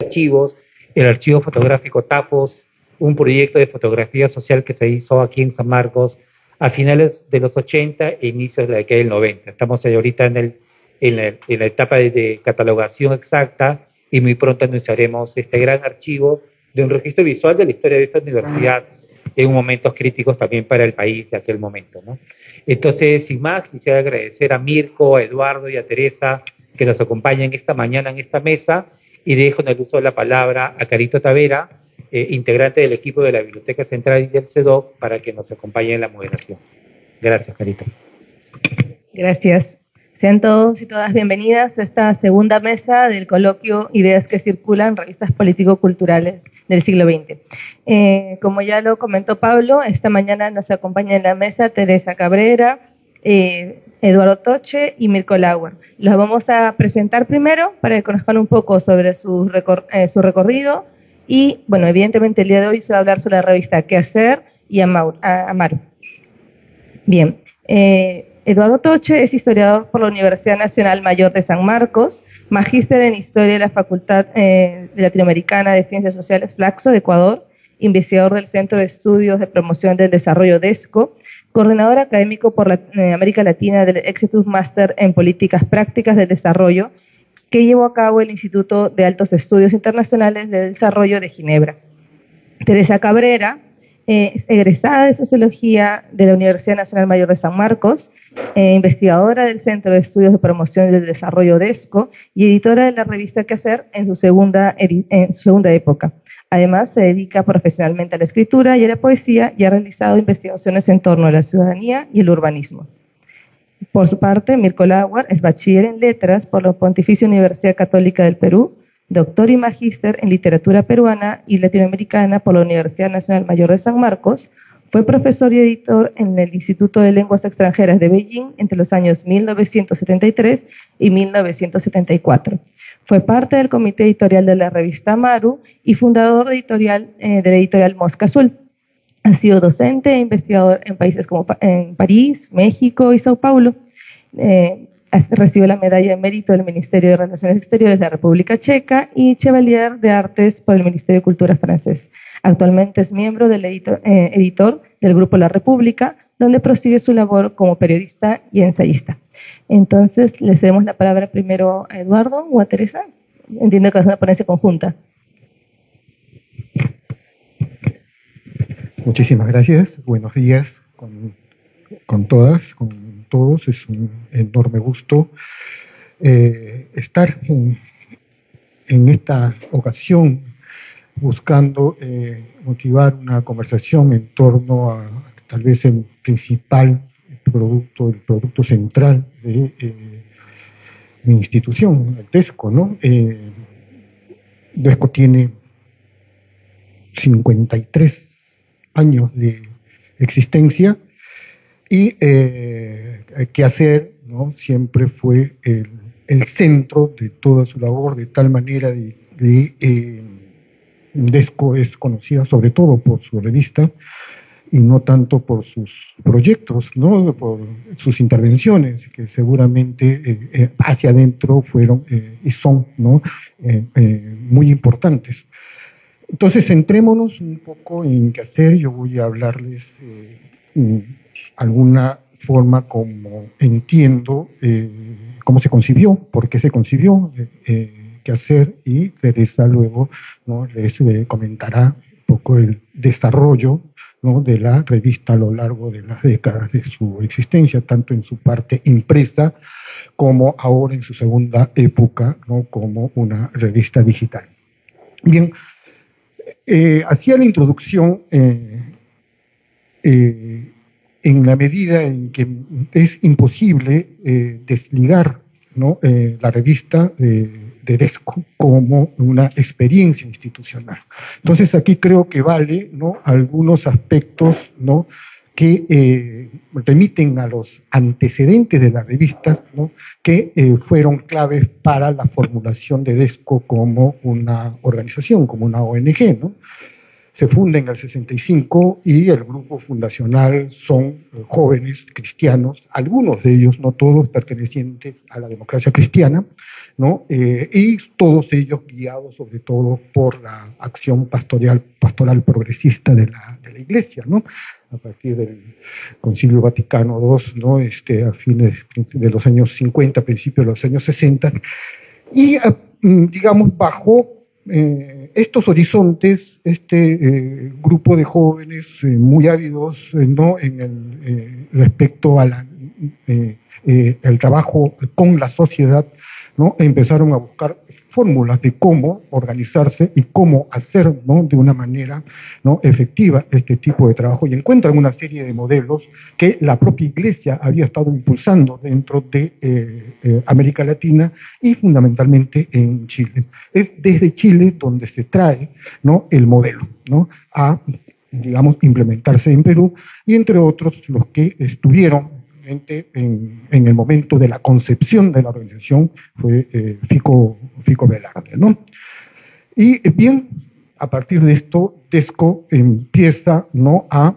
archivos, el archivo fotográfico Tapos, un proyecto de fotografía social que se hizo aquí en San Marcos a finales de los 80 e inicios de la década del 90. Estamos ahorita en la etapa de catalogación exacta y muy pronto anunciaremos este gran archivo de un registro visual de la historia de esta universidad en momentos críticos también para el país de aquel momento, ¿no? Entonces, sin más, quisiera agradecer a Mirko, a Eduardo y a Teresa que nos acompañan esta mañana en esta mesa y dejo en el uso de la palabra a Carito Tavera, integrante del equipo de la Biblioteca Central y del CEDOC, para que nos acompañe en la moderación. Gracias, Carito. Gracias. Sean todos y todas bienvenidas a esta segunda mesa del coloquio Ideas que circulan, revistas político-culturales del siglo XX. Como ya lo comentó Pablo, esta mañana nos acompaña en la mesa Teresa Cabrera, Eduardo Toche y Mirko Lauer. Los vamos a presentar primero para que conozcan un poco sobre su recorrido y, bueno, evidentemente el día de hoy se va a hablar sobre la revista ¿Qué hacer? Y Amaru. Bien, Eduardo Toche es historiador por la Universidad Nacional Mayor de San Marcos, magíster en Historia de la Facultad Latinoamericana de Ciencias Sociales Flaxo de Ecuador, investigador del Centro de Estudios de Promoción del Desarrollo DESCO, coordinador académico por la América Latina del Executive Master en Políticas Prácticas del Desarrollo, que llevó a cabo el Instituto de Altos Estudios Internacionales de Desarrollo de Ginebra. Teresa Cabrera es egresada de Sociología de la Universidad Nacional Mayor de San Marcos, investigadora del Centro de Estudios de Promoción del Desarrollo DESCO y editora de la revista ¿Qué hacer? En su segunda época. Además, se dedica profesionalmente a la escritura y a la poesía y ha realizado investigaciones en torno a la ciudadanía y el urbanismo. Por su parte, Mirko Lauer es bachiller en letras por la Pontificia Universidad Católica del Perú, doctor y magíster en literatura peruana y latinoamericana por la Universidad Nacional Mayor de San Marcos. Fue profesor y editor en el Instituto de Lenguas Extranjeras de Beijing entre los años 1973 y 1974. Fue parte del comité editorial de la revista Amaru y fundador de la editorial Mosca Azul. Ha sido docente e investigador en países como en París, México y Sao Paulo. Recibió la medalla de mérito del Ministerio de Relaciones Exteriores de la República Checa y Chevalier de Artes por el Ministerio de Cultura francés. Actualmente es miembro del editor del Grupo La República, donde prosigue su labor como periodista y ensayista. Entonces, le cedemos la palabra primero a Eduardo o a Teresa. Entiendo que es una ponencia conjunta. Muchísimas gracias. Buenos días con todas, con todos. Es un enorme gusto estar en esta ocasión buscando motivar una conversación en torno a tal vez el principal el producto central de mi institución, el DESCO, ¿no? DESCO tiene 53 años de existencia y Qué hacer, ¿no? Siempre fue el centro de toda su labor, de tal manera DESCO es conocida sobre todo por su revista y no tanto por sus proyectos, ¿no? Por sus intervenciones, que seguramente hacia adentro fueron y son, ¿no? Muy importantes. Entonces, centrémonos un poco en qué hacer. Yo voy a hablarles alguna forma como entiendo cómo se concibió, por qué se concibió, qué hacer, y Teresa luego, ¿no? les comentará un poco el desarrollo, ¿no? de la revista a lo largo de las décadas de su existencia, tanto en su parte impresa como ahora en su segunda época, ¿no? como una revista digital. Bien, hacía la introducción en la medida en que es imposible desligar, ¿no? la revista de DESCO como una experiencia institucional. Entonces aquí creo que vale, ¿no? algunos aspectos, ¿no? que remiten a los antecedentes de las revistas, ¿no? que fueron claves para la formulación de DESCO como una organización, como una ONG, ¿no? Se funda en el 65 y el grupo fundacional son jóvenes cristianos, algunos de ellos, no todos, pertenecientes a la democracia cristiana, ¿no? Y todos ellos guiados sobre todo por la acción pastoral progresista de la Iglesia, ¿no? A partir del Concilio Vaticano II, ¿no? A fines de los años 50, principios de los años 60, y digamos bajo estos horizontes, grupo de jóvenes muy ávidos, ¿no? Respecto a el trabajo con la sociedad, ¿no? Empezaron a buscar fórmulas de cómo organizarse y cómo hacer, ¿no? De una manera, ¿no? efectiva este tipo de trabajo, y encuentran una serie de modelos que la propia Iglesia había estado impulsando dentro de América Latina y fundamentalmente en Chile. Es desde Chile donde se trae, ¿no? el modelo, ¿no? a, digamos, implementarse en Perú, y entre otros los que estuvieron en el momento de la concepción de la organización fue Fico Velarde, ¿no? Y bien, a partir de esto, DESCO empieza, ¿no? a,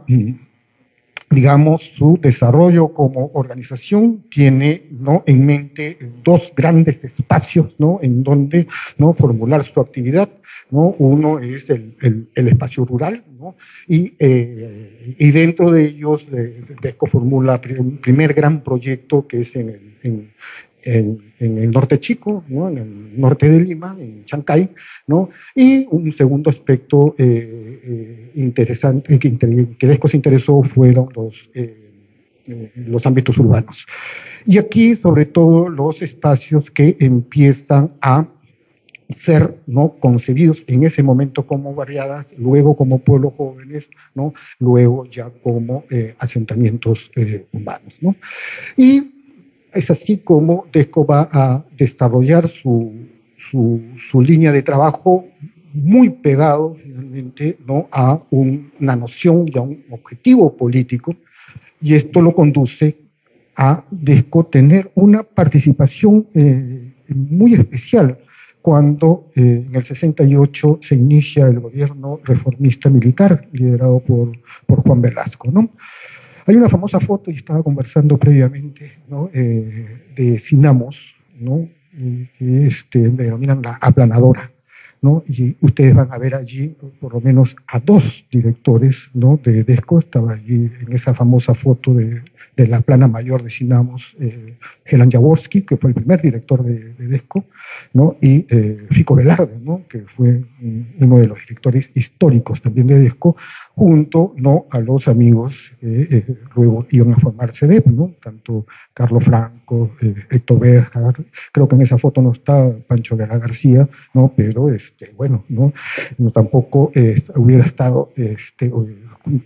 digamos, su desarrollo como organización, tiene, ¿no? en mente dos grandes espacios, ¿no? en donde, ¿no? formular su actividad, ¿no? Uno es el espacio rural, ¿no? y dentro de ellos DESCO formula un primer gran proyecto que es en el norte chico, ¿no? en el norte de Lima, en Chancay, ¿no? y un segundo aspecto interesante que DESCO se interesó fueron los ámbitos urbanos. Y aquí, sobre todo, los espacios que empiezan a ser, ¿no? concebidos en ese momento como barriadas, luego como pueblos jóvenes, ¿no? luego ya como asentamientos urbanos, ¿no? Y es así como DESCO va a desarrollar su línea de trabajo muy pegado finalmente, ¿no? a una noción y a un objetivo político, y esto lo conduce a DESCO tener una participación muy especial cuando en el 68 se inicia el gobierno reformista militar liderado por Juan Velasco, ¿no? Hay una famosa foto, y estaba conversando previamente, ¿no? De Sinamos, ¿no? que denominan la aplanadora, ¿no? Y ustedes van a ver allí por lo menos a dos directores, ¿no? de DESCO. Estaba allí en esa famosa foto de la plana mayor de Sinamos, Helan Jaworski, que fue el primer director de DESCO, ¿no? y Fico Velarde, ¿no? que fue uno de los directores históricos también de DESCO, junto, ¿no? a los amigos que luego iban a formar CEDEP, ¿no? tanto Carlos Franco, Héctor Berger, creo que en esa foto no está Pancho Guerra García, ¿no? pero bueno, no tampoco hubiera estado,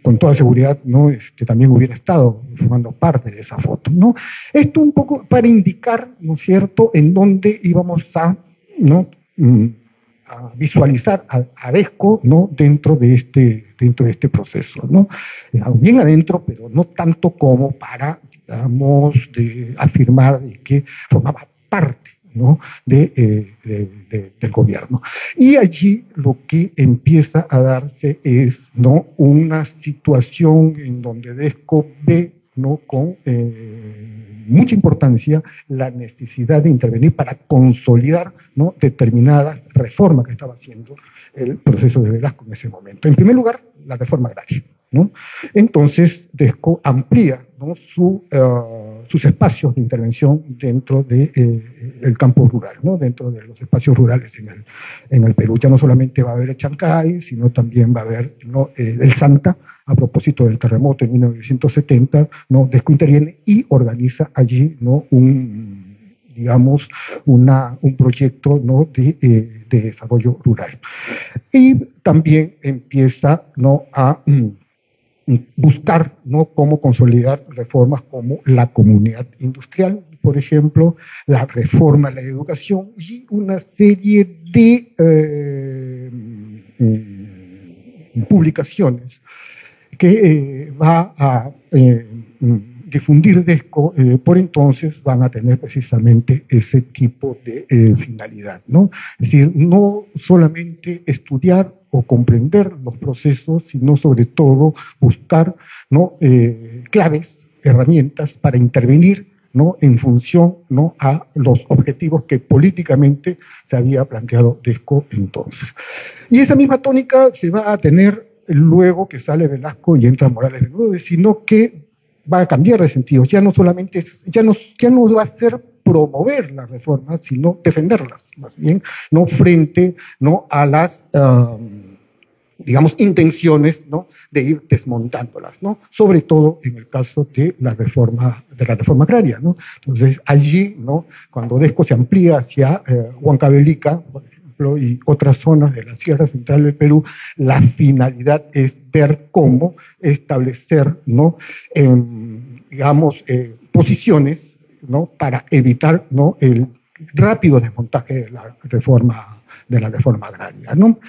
con toda seguridad, ¿no? también hubiera estado formando parte de esa foto, ¿no? Esto un poco para indicar, ¿no es cierto?, en dónde íbamos a, ¿no? a visualizar a DESCO, ¿no? dentro de este proceso, ¿no? Bien adentro, pero no tanto como para, digamos, afirmar de que formaba parte, ¿no? del gobierno. Y allí lo que empieza a darse es, ¿no? una situación en donde DESCO ve, ¿no? con mucha importancia la necesidad de intervenir para consolidar, ¿no? determinadas reformas que estaba haciendo el proceso de Velasco en ese momento. En primer lugar, la reforma agraria, ¿no? Entonces, DESCO amplía, ¿no? sus espacios de intervención dentro del campo rural, ¿no? dentro de los espacios rurales en el Perú. Ya no solamente va a haber el Chancay, sino también va a haber, ¿no? el Santa, a propósito del terremoto en 1970, ¿no? DESCO interviene y organiza allí, ¿no? un proyecto, ¿no? de desarrollo rural. Y también empieza, ¿no? a buscar, ¿no? cómo consolidar reformas como la comunidad industrial, por ejemplo, la reforma a la educación y una serie de publicaciones que va a difundir DESCO, por entonces van a tener precisamente ese tipo de finalidad, ¿no? Es decir, no solamente estudiar o comprender los procesos, sino sobre todo buscar, ¿no?, claves, herramientas para intervenir, ¿no?, en función, ¿no?, a los objetivos que políticamente se había planteado DESCO entonces. Y esa misma tónica se va a tener luego que sale Velasco y entra Morales Bermúdez, sino que va a cambiar de sentido. Ya no solamente ya no va a ser promover las reformas, sino defenderlas, más bien, ¿no?, frente, ¿no?, a las digamos, intenciones, ¿no?, de ir desmontándolas, ¿no?, sobre todo en el caso de la reforma agraria, ¿no? Entonces, allí, ¿no?, cuando DESCO se amplía hacia Huancavelica, por ejemplo, y otras zonas de la Sierra Central del Perú, la finalidad es ver cómo establecer, ¿no?, digamos, posiciones, ¿no?, para evitar, ¿no?, el rápido desmontaje de la reforma agraria, ¿no?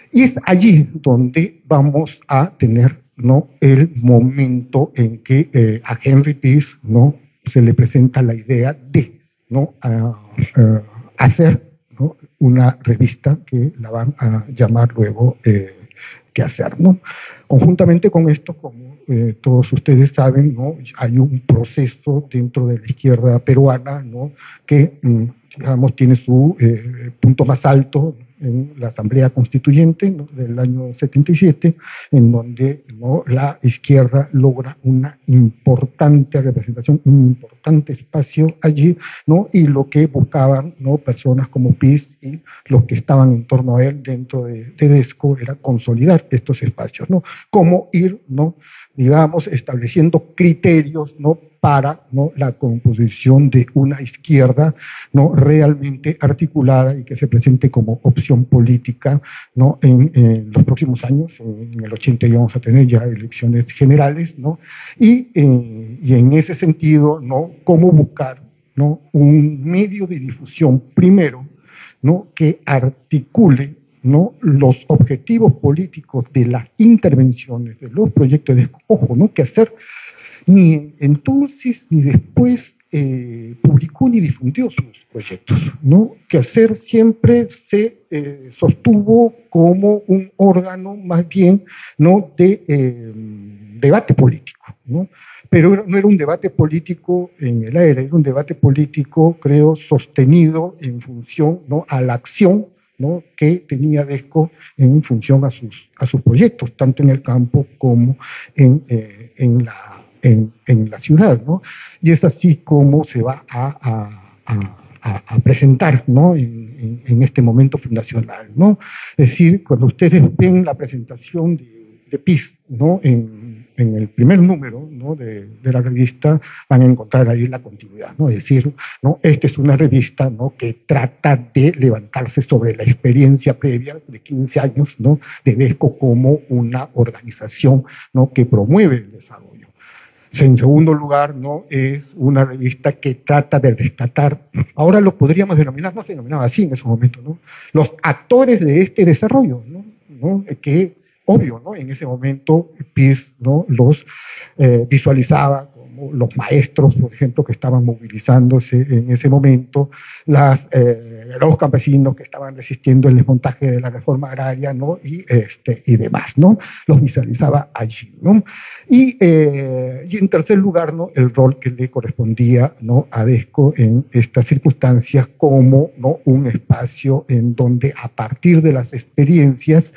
Y es allí donde vamos a tener, ¿no?, el momento en que a Henry Peirce, ¿no?, se le presenta la idea de, ¿no?, hacer, ¿no?, una revista que la van a llamar luego Quehacer, ¿no? Conjuntamente con esto, como todos ustedes saben, ¿no?, hay un proceso dentro de la izquierda peruana, ¿no?, que digamos, tiene su punto más alto en la Asamblea Constituyente, ¿no?, del año 77, en donde, ¿no?, la izquierda logra una importante representación, un importante espacio allí, ¿no?, y lo que buscaban, ¿no?, personas como Peirce y los que estaban en torno a él dentro de DESCO era consolidar estos espacios, ¿no?, cómo ir, ¿no?, digamos, estableciendo criterios, ¿no?, para, ¿no?, la composición de una izquierda, ¿no?, realmente articulada y que se presente como opción política, ¿no?, en los próximos años. En el 80 ya vamos a tener ya elecciones generales, ¿no?, y en ese sentido, ¿no?, cómo buscar, ¿no?, un medio de difusión primero, ¿no?, que articule, ¿no?, los objetivos políticos de las intervenciones, de los proyectos de ojo, ¿no?, que hacer ni entonces ni después publicó ni difundió sus proyectos, ¿no? Que hacer siempre se sostuvo como un órgano más bien, ¿no?, de debate político, ¿no? Pero no era un debate político en el aire, era un debate político, creo, sostenido en función, ¿no?, a la acción, ¿no?, que tenía DESCO en función a sus proyectos, tanto en el campo como en la ciudad, ¿no? Y es así como se va a presentar, ¿no?, en este momento fundacional, ¿no? Es decir, cuando ustedes ven la presentación de Peirce, ¿no?, en el primer número, ¿no?, de la revista, van a encontrar ahí la continuidad, ¿no? Es decir, ¿no?, esta es una revista, ¿no?, que trata de levantarse sobre la experiencia previa de 15 años, ¿no?, de DESCO como una organización, ¿no?, que promueve el desarrollo. En segundo lugar, ¿no?, es una revista que trata de rescatar, ahora lo podríamos denominar, no se denominaba así en ese momento, ¿no?, los actores de este desarrollo, ¿no? Que, obvio, ¿no?, en ese momento Peirce, ¿no?, los visualizaba como los maestros, por ejemplo, que estaban movilizándose en ese momento, los campesinos que estaban resistiendo el desmontaje de la reforma agraria, ¿no?, y demás, ¿no? Los visualizaba allí, ¿no? Y en tercer lugar, ¿no?, el rol que le correspondía, ¿no?, a DESCO en estas circunstancias como, ¿no?, un espacio en donde a partir de las experiencias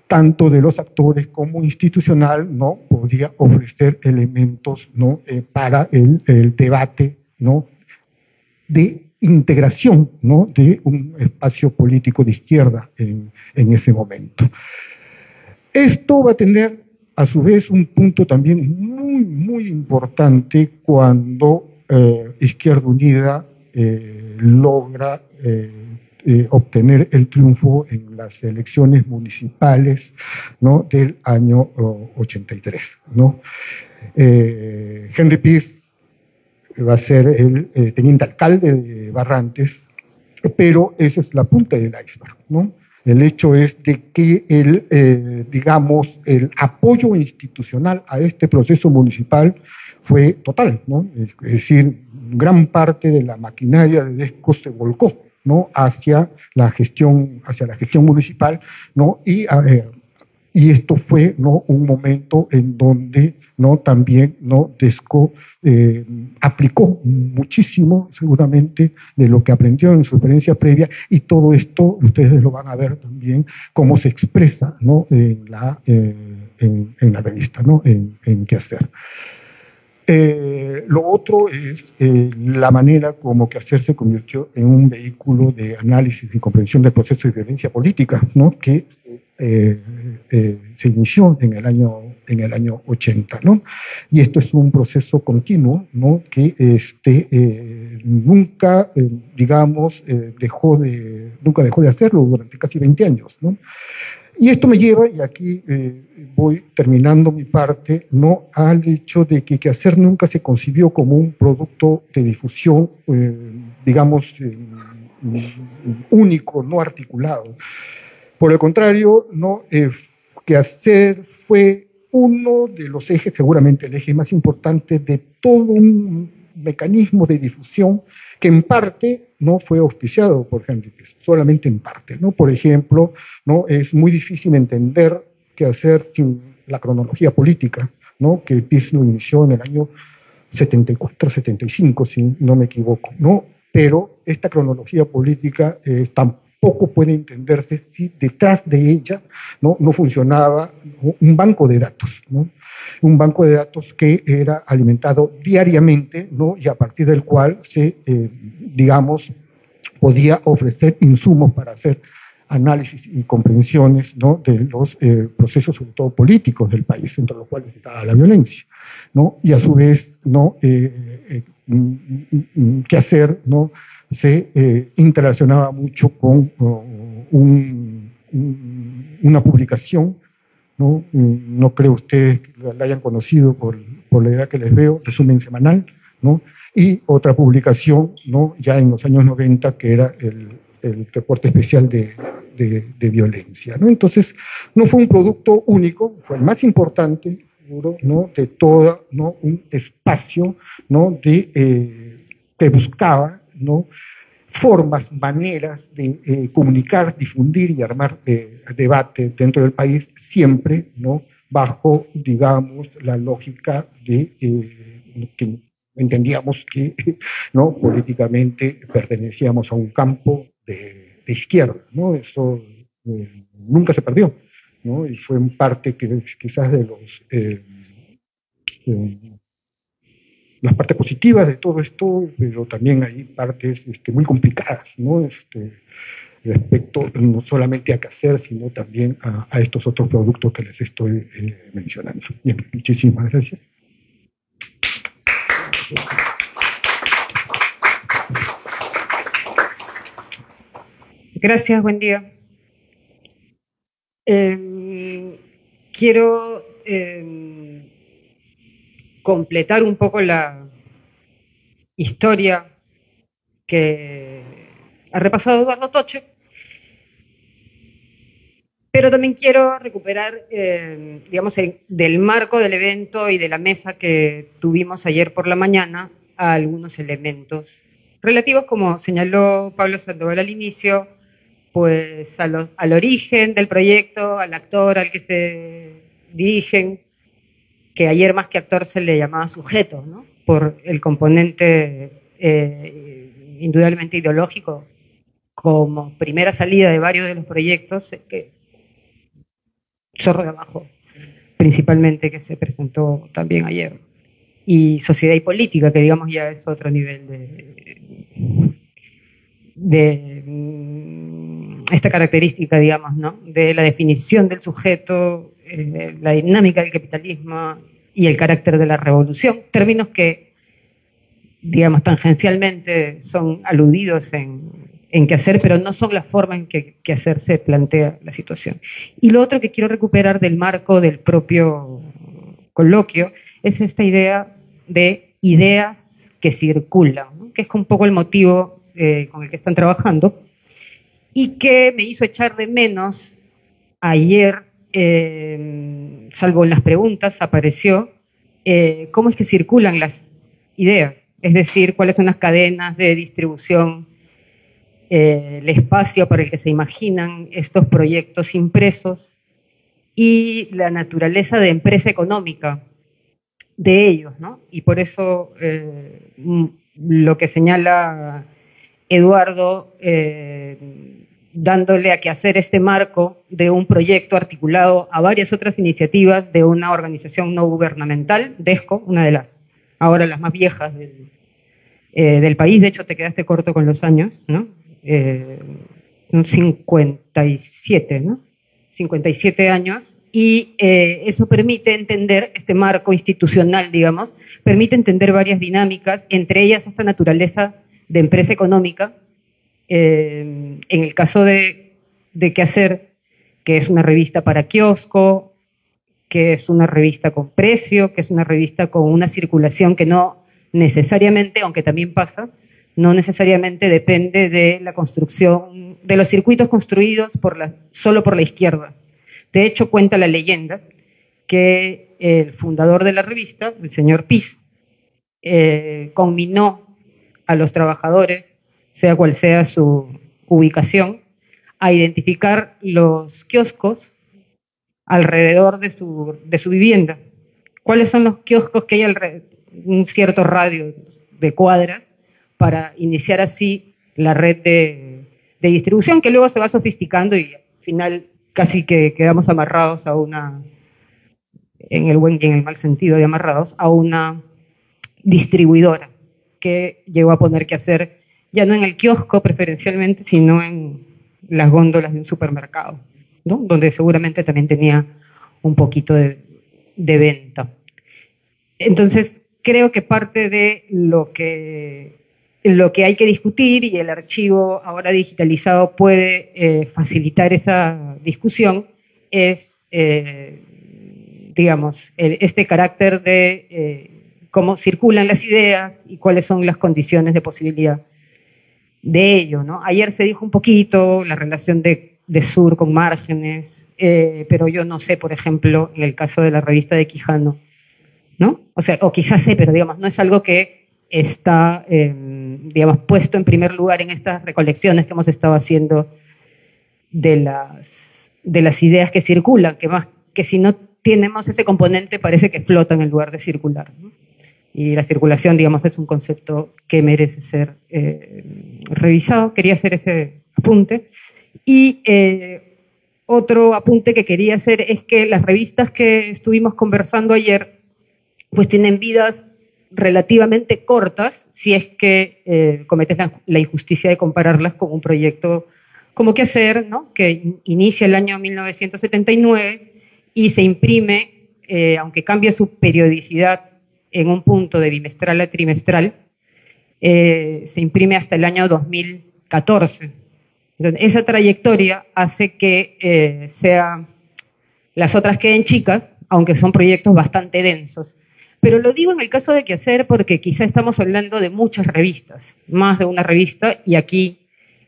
tanto de los actores como institucional, ¿no?, podía ofrecer elementos, ¿no?, para el debate, ¿no?, de integración, ¿no?, de un espacio político de izquierda en ese momento. Esto va a tener, a su vez, un punto también muy, muy importante cuando Izquierda Unida logra obtener el triunfo en las elecciones municipales, ¿no?, del año 83, ¿no? Henry Peirce va a ser el teniente alcalde de Barrantes, pero esa es la punta del iceberg, ¿no? El hecho es de que digamos, el apoyo institucional a este proceso municipal fue total, ¿no? Es decir, gran parte de la maquinaria de DESCO se volcó, ¿no? hacia la gestión municipal, ¿no? Y esto fue, ¿no? un momento en donde, ¿no? también, ¿no? DESCO aplicó muchísimo, seguramente, de lo que aprendió en su experiencia previa, y todo esto ustedes lo van a ver también cómo se expresa, ¿no? en la revista, ¿no? en qué hacer. Lo otro es la manera como Quehacer se convirtió en un vehículo de análisis y comprensión del proceso de violencia política, ¿no? que se inició en el año 80, ¿no? Y esto es un proceso continuo, ¿no? que nunca, nunca dejó de hacerlo durante casi 20 años, ¿no? Y esto me lleva, y aquí voy terminando mi parte, ¿no? al hecho de que Quehacer nunca se concibió como un producto de difusión, único, no articulado. Por el contrario, ¿no? Quehacer fue uno de los ejes, seguramente el eje más importante de todo un mecanismo de difusión que en parte no fue auspiciado por Henry Peirce, solamente en parte, ¿no? Por ejemplo, ¿no? es muy difícil entender Quehacer sin la cronología política, ¿no? que Peirce lo inició en el año 74, 75, si no me equivoco, ¿no? Pero esta cronología política tampoco puede entenderse si detrás de ella no funcionaba un banco de datos, ¿no? Un banco de datos que era alimentado diariamente, ¿no? y a partir del cual se, podía ofrecer insumos para hacer análisis y comprensiones, ¿no? de los procesos, sobre todo políticos del país, entre los cuales estaba la violencia, ¿no? Y a su vez, ¿no? Quehacer, ¿no? se interrelacionaba mucho con una publicación, ¿no? No creo ustedes que la hayan conocido por la edad que les veo, Resumen Semanal, ¿no? Y otra publicación, ¿no? ya en los años 90, que era el reporte especial de violencia, ¿no? Entonces, no fue un producto único, fue el más importante, seguro, ¿no? de todo, ¿no? un espacio, ¿no? que buscaba, ¿no? formas, maneras de comunicar, difundir y armar debate dentro del país, siempre, ¿no? bajo, la lógica de que entendíamos que, ¿no? políticamente pertenecíamos a un campo de izquierda, ¿no? Eso nunca se perdió, ¿no? Y fue en parte que quizás de las partes positivas de todo esto, pero también hay partes muy complicadas, ¿no? Respecto no solamente a Quehacer, sino también a estos otros productos que les estoy mencionando. Bien, muchísimas gracias. Gracias, buen día. Quiero completar un poco la historia que ha repasado Eduardo Toche, pero también quiero recuperar, del marco del evento y de la mesa que tuvimos ayer por la mañana, a algunos elementos relativos, como señaló Pablo Sandoval al inicio, pues al origen del proyecto, al actor al que se dirigen, que ayer más que actor se le llamaba sujeto, ¿no? Por el componente indudablemente ideológico, como primera salida de varios de los proyectos, que Zorro de Abajo, principalmente, que se presentó también ayer, y Sociedad y Política, que digamos ya es otro nivel de esta característica, digamos, ¿no? de la definición del sujeto, la dinámica del capitalismo y el carácter de la revolución, términos que, digamos, tangencialmente son aludidos en Quehacer, pero no son la forma en que Quehacer se plantea la situación. Y lo otro que quiero recuperar del marco del propio coloquio es esta idea de ideas que circulan, ¿no? que es un poco el motivo con el que están trabajando, y que me hizo echar de menos ayer, salvo en las preguntas, apareció cómo es que circulan las ideas, es decir, cuáles son las cadenas de distribución, el espacio para el que se imaginan estos proyectos impresos y la naturaleza de empresa económica de ellos, ¿no? Y por eso lo que señala Eduardo, dándole a que hacer este marco de un proyecto articulado a varias otras iniciativas de una organización no gubernamental, DESCO, una de las ahora las más viejas del país. De hecho, te quedaste corto con los años, ¿no? 57, ¿no? 57 años, y eso permite entender, este marco institucional, digamos, permite entender varias dinámicas, entre ellas esta naturaleza de empresa económica. En el caso de Qué Hacer, que es una revista para kiosco, que es una revista con precio, que es una revista con una circulación que no necesariamente, aunque también pasa, no necesariamente depende de la construcción, de los circuitos construidos solo por la izquierda. De hecho, cuenta la leyenda que el fundador de la revista, el señor Piz, conminó a los trabajadores, sea cual sea su ubicación, a identificar los kioscos alrededor de su vivienda. ¿Cuáles son los kioscos que hay alrededor? Un cierto radio de cuadras, para iniciar así la red de distribución, que luego se va sofisticando y al final casi que quedamos amarrados a una, en el buen y en el mal sentido de amarrados, a una distribuidora que llegó a poner Qué Hacer ya no en el kiosco preferencialmente, sino en las góndolas de un supermercado, ¿no? Donde seguramente también tenía un poquito de venta. Entonces, creo que parte de lo que hay que discutir, y el archivo ahora digitalizado puede facilitar esa discusión, es, digamos, este carácter de cómo circulan las ideas y cuáles son las condiciones de posibilidad de ello, ¿no? Ayer se dijo un poquito la relación de Sur con márgenes, pero yo no sé, por ejemplo, en el caso de la revista de Quijano, ¿no? O sea, o quizás sé, pero digamos, no es algo que está, digamos, puesto en primer lugar en estas recolecciones que hemos estado haciendo de las ideas que circulan, que más que si no tenemos ese componente parece que flotan en lugar de circular, ¿no? Y la circulación, digamos, es un concepto que merece ser revisado. Quería hacer ese apunte. Y otro apunte que quería hacer es que las revistas que estuvimos conversando ayer pues tienen vidas relativamente cortas, si es que cometes la injusticia de compararlas con un proyecto como Qué Hacer, ¿no? Que inicia el año 1979 y se imprime, aunque cambia su periodicidad en un punto de bimestral a trimestral, se imprime hasta el año 2014. Entonces, esa trayectoria hace que las otras queden chicas, aunque son proyectos bastante densos. Pero lo digo en el caso de Qué Hacer porque quizá estamos hablando de muchas revistas, más de una revista, y aquí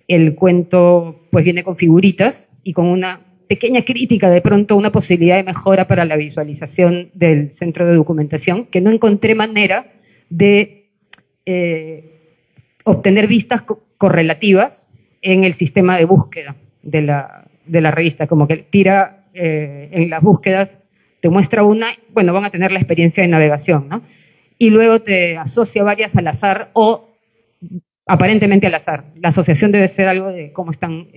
el cuento pues viene con figuritas y con una pequeña crítica, de pronto una posibilidad de mejora para la visualización del centro de documentación, que no encontré manera de obtener vistas correlativas en el sistema de búsqueda de la revista, como que tira en las búsquedas, te muestra una, bueno, van a tener la experiencia de navegación, ¿no? Y luego te asocia varias al azar o aparentemente al azar. La asociación debe ser algo de cómo están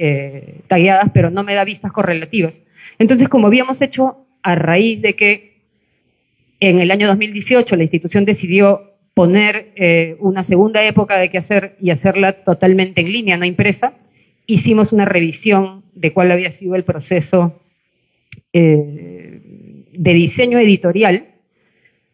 tagueadas, pero no me da vistas correlativas. Entonces, como habíamos hecho a raíz de que en el año 2018 la institución decidió poner una segunda época de Qué Hacer y hacerla totalmente en línea, no impresa, hicimos una revisión de cuál había sido el proceso de diseño editorial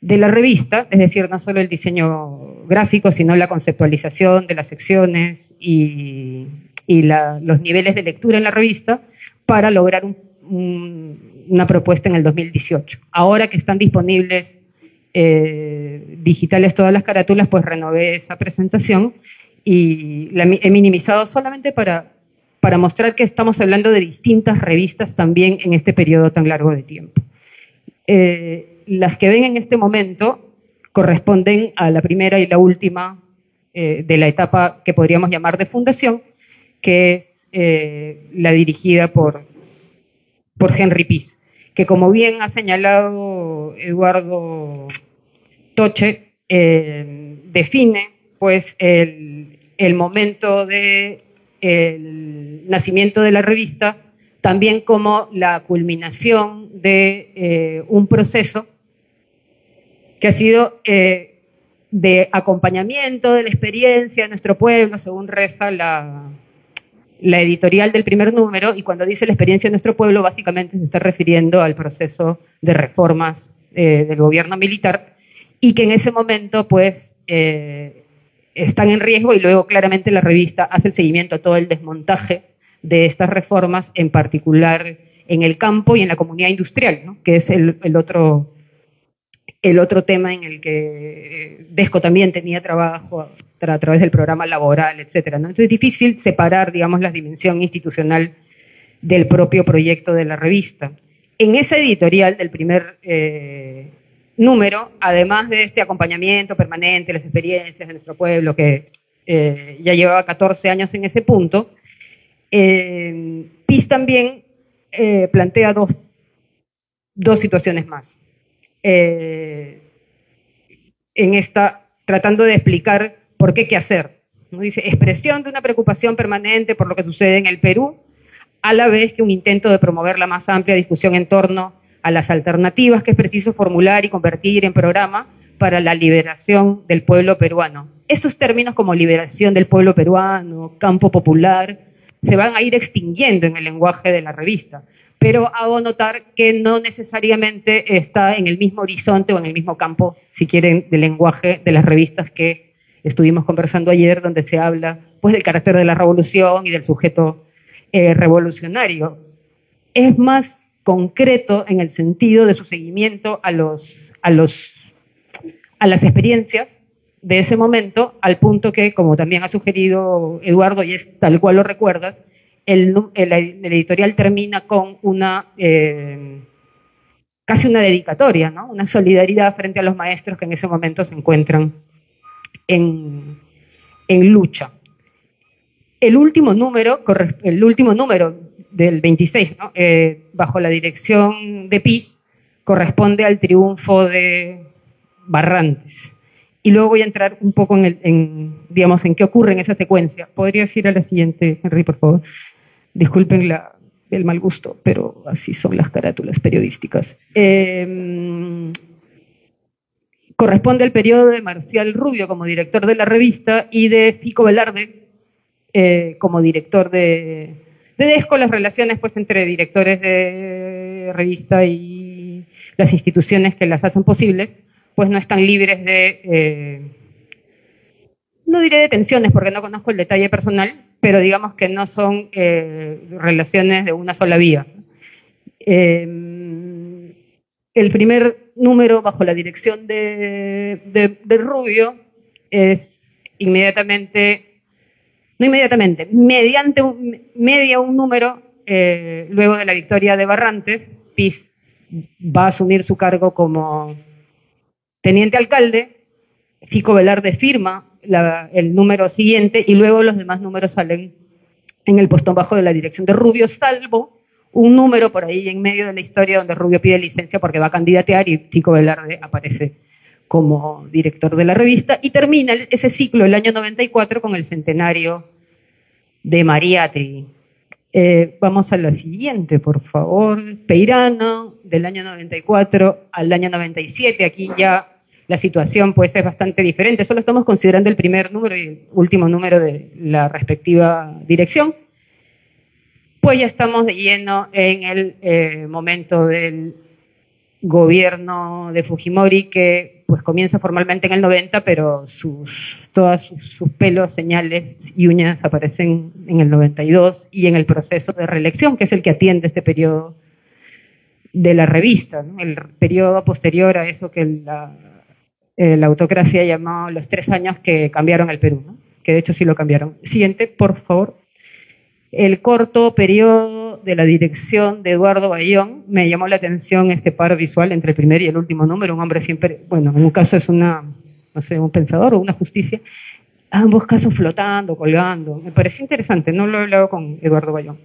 de la revista, es decir, no solo el diseño gráfico, sino la conceptualización de las secciones y los niveles de lectura en la revista, para lograr una propuesta en el 2018. Ahora que están disponibles digitales todas las carátulas, pues renové esa presentación y la he minimizado solamente para mostrar que estamos hablando de distintas revistas también en este periodo tan largo de tiempo. las que ven en este momento corresponden a la primera y la última de la etapa que podríamos llamar de fundación, que es la dirigida por Henry Peace, que como bien ha señalado Eduardo Toche, define pues el momento de el nacimiento de la revista también como la culminación de un proceso que ha sido de acompañamiento de la experiencia de nuestro pueblo, según reza la editorial del primer número, y cuando dice la experiencia de nuestro pueblo, básicamente se está refiriendo al proceso de reformas del gobierno militar, y que en ese momento, pues, están en riesgo, y luego claramente la revista hace el seguimiento a todo el desmontaje de estas reformas, en particular en el campo y en la comunidad industrial, ¿no? Que es el otro tema en el que Desco también tenía trabajo a través del programa laboral, etcétera, ¿no? Entonces es difícil separar, digamos, la dimensión institucional del propio proyecto de la revista. En esa editorial del primer número, además de este acompañamiento permanente, las experiencias de nuestro pueblo, que ya llevaba 14 años en ese punto, PIS también plantea dos situaciones más. En esta, tratando de explicar por qué hacer. ¿No? Dice, expresión de una preocupación permanente por lo que sucede en el Perú, a la vez que un intento de promover la más amplia discusión en torno a las alternativas que es preciso formular y convertir en programa para la liberación del pueblo peruano. Estos términos como liberación del pueblo peruano, campo popular, se van a ir extinguiendo en el lenguaje de la revista, pero hago notar que no necesariamente está en el mismo horizonte o en el mismo campo, si quieren, del lenguaje de las revistas que estuvimos conversando ayer, donde se habla pues del carácter de la revolución y del sujeto revolucionario. Es más concreto en el sentido de su seguimiento a las experiencias de ese momento, al punto que, como también ha sugerido Eduardo, y es tal cual lo recuerdas, el editorial termina con casi una dedicatoria, ¿no? Una solidaridad frente a los maestros que en ese momento se encuentran en lucha. El último número del 26, ¿no? Bajo la dirección de PIS, corresponde al triunfo de Barrantes. Y luego voy a entrar un poco digamos, en qué ocurre en esa secuencia. ¿Podrías ir a la siguiente, Henry, por favor? Disculpen el mal gusto, pero así son las carátulas periodísticas. Corresponde al periodo de Marcial Rubio como director de la revista y de Fico Velarde como director de Desco. Las relaciones pues entre directores de revista y las instituciones que las hacen posibles pues no están libres de, no diré de tensiones porque no conozco el detalle personal, pero digamos que no son relaciones de una sola vía. El primer número bajo la dirección de Rubio es mediante un número, luego de la victoria de Barrantes, PIS va a asumir su cargo como teniente alcalde, Fico Velarde firma el número siguiente y luego los demás números salen en el postón bajo de la dirección de Rubio, salvo un número por ahí en medio de la historia donde Rubio pide licencia porque va a candidatear y Fico Velarde aparece como director de la revista, y termina ese ciclo el año 94 con el centenario de Mariátegui. Vamos a la siguiente, por favor. Peirano, del año 94 al año 97, aquí ya la situación pues es bastante diferente, solo estamos considerando el primer número y el último número de la respectiva dirección. Pues ya estamos de lleno en el momento del gobierno de Fujimori, que pues comienza formalmente en el 90, pero todos sus pelos, señales y uñas aparecen en el 92 y en el proceso de reelección, que es el que atiende este periodo de la revista, ¿no? El periodo posterior a eso que la autocracia llamó los 3 años que cambiaron el Perú, ¿no? Que de hecho sí lo cambiaron. Siguiente, por favor. el corto periodo de la dirección de Eduardo Bayón, me llamó la atención este par visual entre el primer y el último número, un hombre siempre, bueno, en un caso es una, no sé, un pensador o una justicia, ambos casos flotando, colgando, me pareció interesante, no lo he hablado con Eduardo Bayón.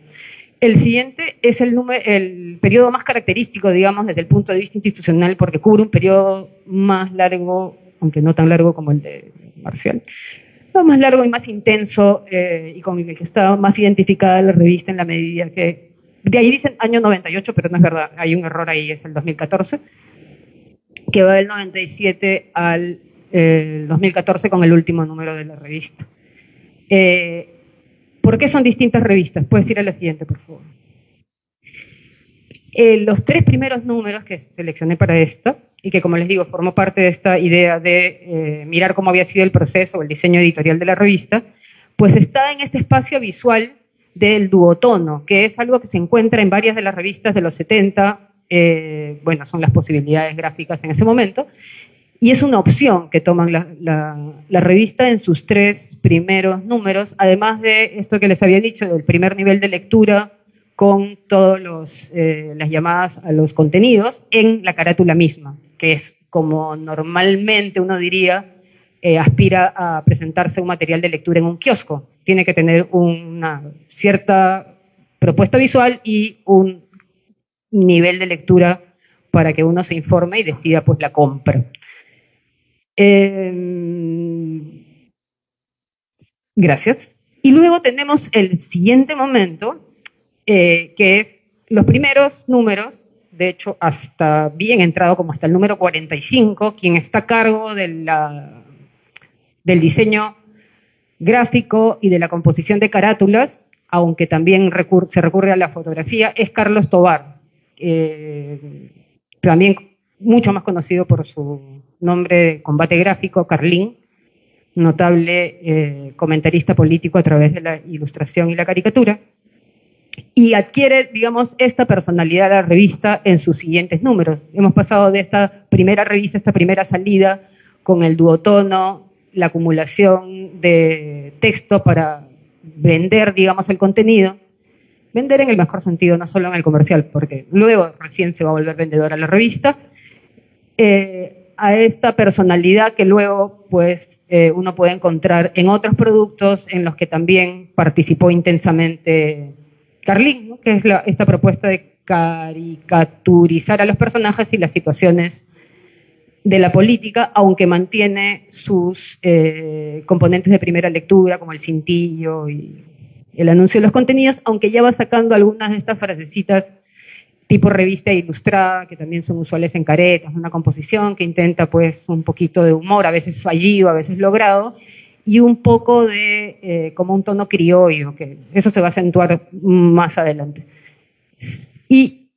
El siguiente es el periodo más característico, digamos, desde el punto de vista institucional, porque cubre un periodo más largo, aunque no tan largo como el de Marcial, más largo y más intenso, y con el que está más identificada la revista en la medida que, de ahí dicen año 98, pero no es verdad, hay un error ahí, es el 2014, que va del 97 al 2014 con el último número de la revista. ¿Por qué son distintas revistas? Puedes ir a la siguiente, por favor. Los tres primeros números que seleccioné para esto, y que como les digo, formó parte de esta idea de mirar cómo había sido el proceso o el diseño editorial de la revista, pues está en este espacio visual del duotono, que es algo que se encuentra en varias de las revistas de los 70, bueno, son las posibilidades gráficas en ese momento, y es una opción que toman la revista en sus tres primeros números, además de esto que les había dicho, del primer nivel de lectura, con todas las llamadas a los contenidos en la carátula misma, que es como normalmente uno diría, aspira a presentarse un material de lectura en un kiosco. Tiene que tener una cierta propuesta visual y un nivel de lectura para que uno se informe y decida pues la compra. Gracias. Y luego tenemos el siguiente momento, que es los primeros números, de hecho hasta bien entrado como hasta el número 45, quien está a cargo del diseño gráfico y de la composición de carátulas, aunque también se recurre a la fotografía, es Carlos Tovar, también mucho más conocido por su nombre de combate gráfico, Carlín, notable comentarista político a través de la ilustración y la caricatura, y adquiere, digamos, esta personalidad de la revista en sus siguientes números. Hemos pasado de esta primera revista, esta primera salida, con el duotono, la acumulación de texto para vender, digamos, el contenido, vender en el mejor sentido, no solo en el comercial, porque luego recién se va a volver vendedora la revista, a esta personalidad que luego, pues, uno puede encontrar en otros productos en los que también participó intensamente Carlín, ¿no? Que es esta propuesta de caricaturizar a los personajes y las situaciones de la política, aunque mantiene sus componentes de primera lectura, como el cintillo y el anuncio de los contenidos, aunque ya va sacando algunas de estas frasecitas tipo revista ilustrada, que también son usuales en caretas, una composición que intenta pues un poquito de humor, a veces fallido, a veces logrado, y un poco de como un tono criollo, que eso se va a acentuar más adelante. Y,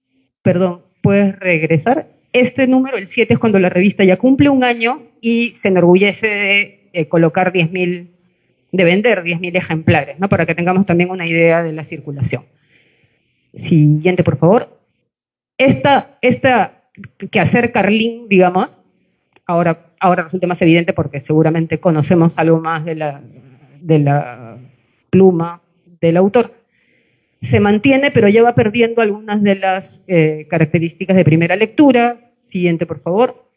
perdón, ¿puedes regresar? Este número, el 7, es cuando la revista ya cumple un año y se enorgullece de colocar 10.000, de vender 10.000 ejemplares, ¿no? Para que tengamos también una idea de la circulación. Siguiente, por favor. Esta que hacer Carlín, digamos, ahora resulta más evidente porque seguramente conocemos algo más de la pluma del autor. Se mantiene, pero ya va perdiendo algunas de las características de primera lectura. Siguiente, por favor.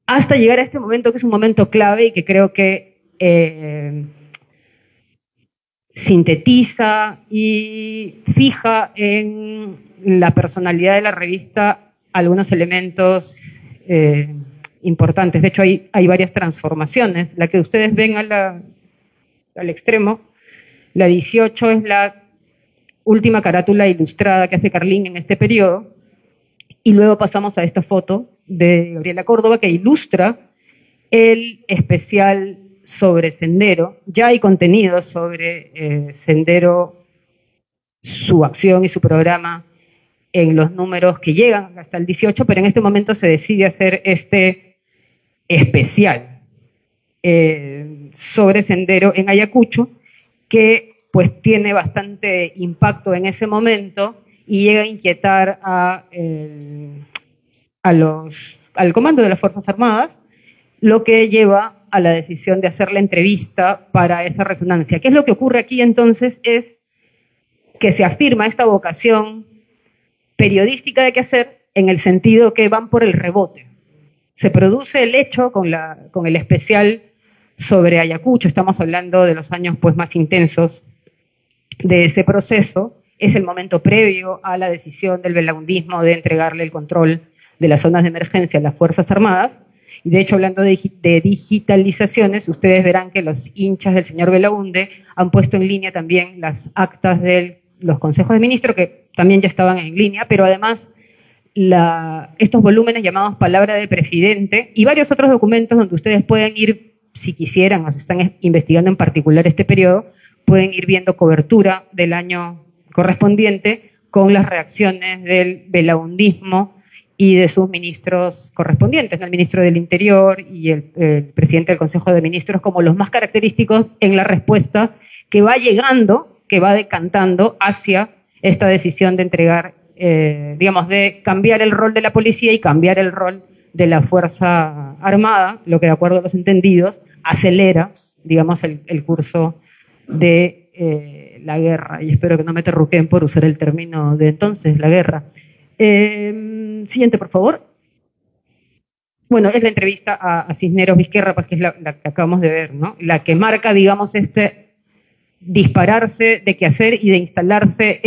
Hasta llegar a este momento, que es un momento clave y que creo que sintetiza y fija en la personalidad de la revista algunos elementos importantes. De hecho, hay varias transformaciones. La que ustedes ven al extremo, la 18, es la última carátula ilustrada que hace Carlín en este periodo, y luego pasamos a esta foto de Gabriela Córdoba que ilustra el especial sobre Sendero. Ya hay contenido sobre Sendero, su acción y su programa en los números que llegan hasta el 18, pero en este momento se decide hacer este especial sobre Sendero en Ayacucho, que pues tiene bastante impacto en ese momento y llega a inquietar al comando de las Fuerzas Armadas, lo que lleva a la decisión de hacer la entrevista para esa resonancia. ¿Qué es lo que ocurre aquí entonces? Es que se afirma esta vocación periodística de quehacer en el sentido que van por el rebote. Se produce el hecho con el especial sobre Ayacucho, estamos hablando de los años pues más intensos de ese proceso, es el momento previo a la decisión del belaundismo de entregarle el control de las zonas de emergencia a las Fuerzas Armadas, y de hecho hablando de digitalizaciones, ustedes verán que los hinchas del señor Belaunde han puesto en línea también las actas de los consejos de ministros, que también ya estaban en línea, pero además estos volúmenes llamados Palabra de Presidente y varios otros documentos donde ustedes pueden ir, si quisieran o se están investigando en particular este periodo, pueden ir viendo cobertura del año correspondiente con las reacciones del belaundismo y de sus ministros correspondientes, ¿no? El ministro del Interior y el presidente del Consejo de Ministros, como los más característicos en la respuesta que va llegando, que va decantando hacia esta decisión de entregar, digamos, de cambiar el rol de la policía y cambiar el rol de la Fuerza Armada, lo que de acuerdo a los entendidos acelera, digamos, el curso de la guerra. Y espero que no me terruquen por usar el término de entonces, la guerra. Siguiente, por favor. Bueno, es la entrevista a Cisneros Vizquerra, pues, que es la que acabamos de ver, ¿no? La que marca, digamos, este dispararse de quehacer y de instalarse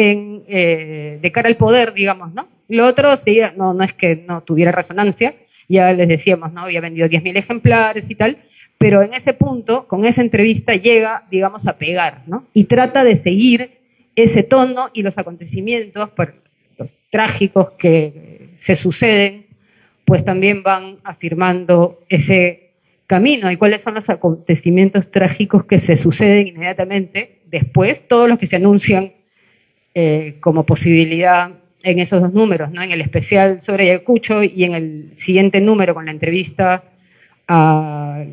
de cara al poder, digamos, ¿no? Lo otro, sí, no es que no tuviera resonancia, ya les decíamos, ¿no? Había vendido 10.000 ejemplares y tal, pero en ese punto, con esa entrevista, llega, digamos, a pegar, ¿no? Y trata de seguir ese tono y los acontecimientos los trágicos que se suceden, pues también van afirmando ese camino. ¿Y cuáles son los acontecimientos trágicos que se suceden inmediatamente después? Todos los que se anuncian como posibilidad en esos dos números, ¿no? En el especial sobre Ayacucho y en el siguiente número con la entrevista a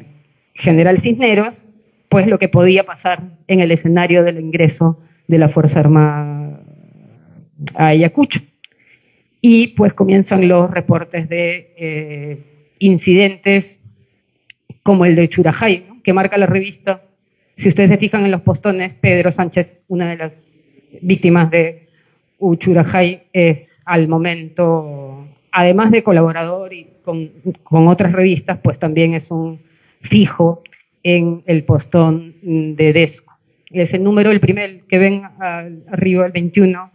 General Cisneros, pues lo que podía pasar en el escenario del ingreso de la Fuerza Armada a Ayacucho. Y pues comienzan los reportes de incidentes como el de Churajay, ¿no? Que marca la revista. Si ustedes se fijan en los postones, Pedro Sánchez, una de las víctimas de Uchurajay, es al momento, además de colaborador y con otras revistas, pues también es un fijo en el postón de Desco. Ese número, el primer que ven arriba, el 21,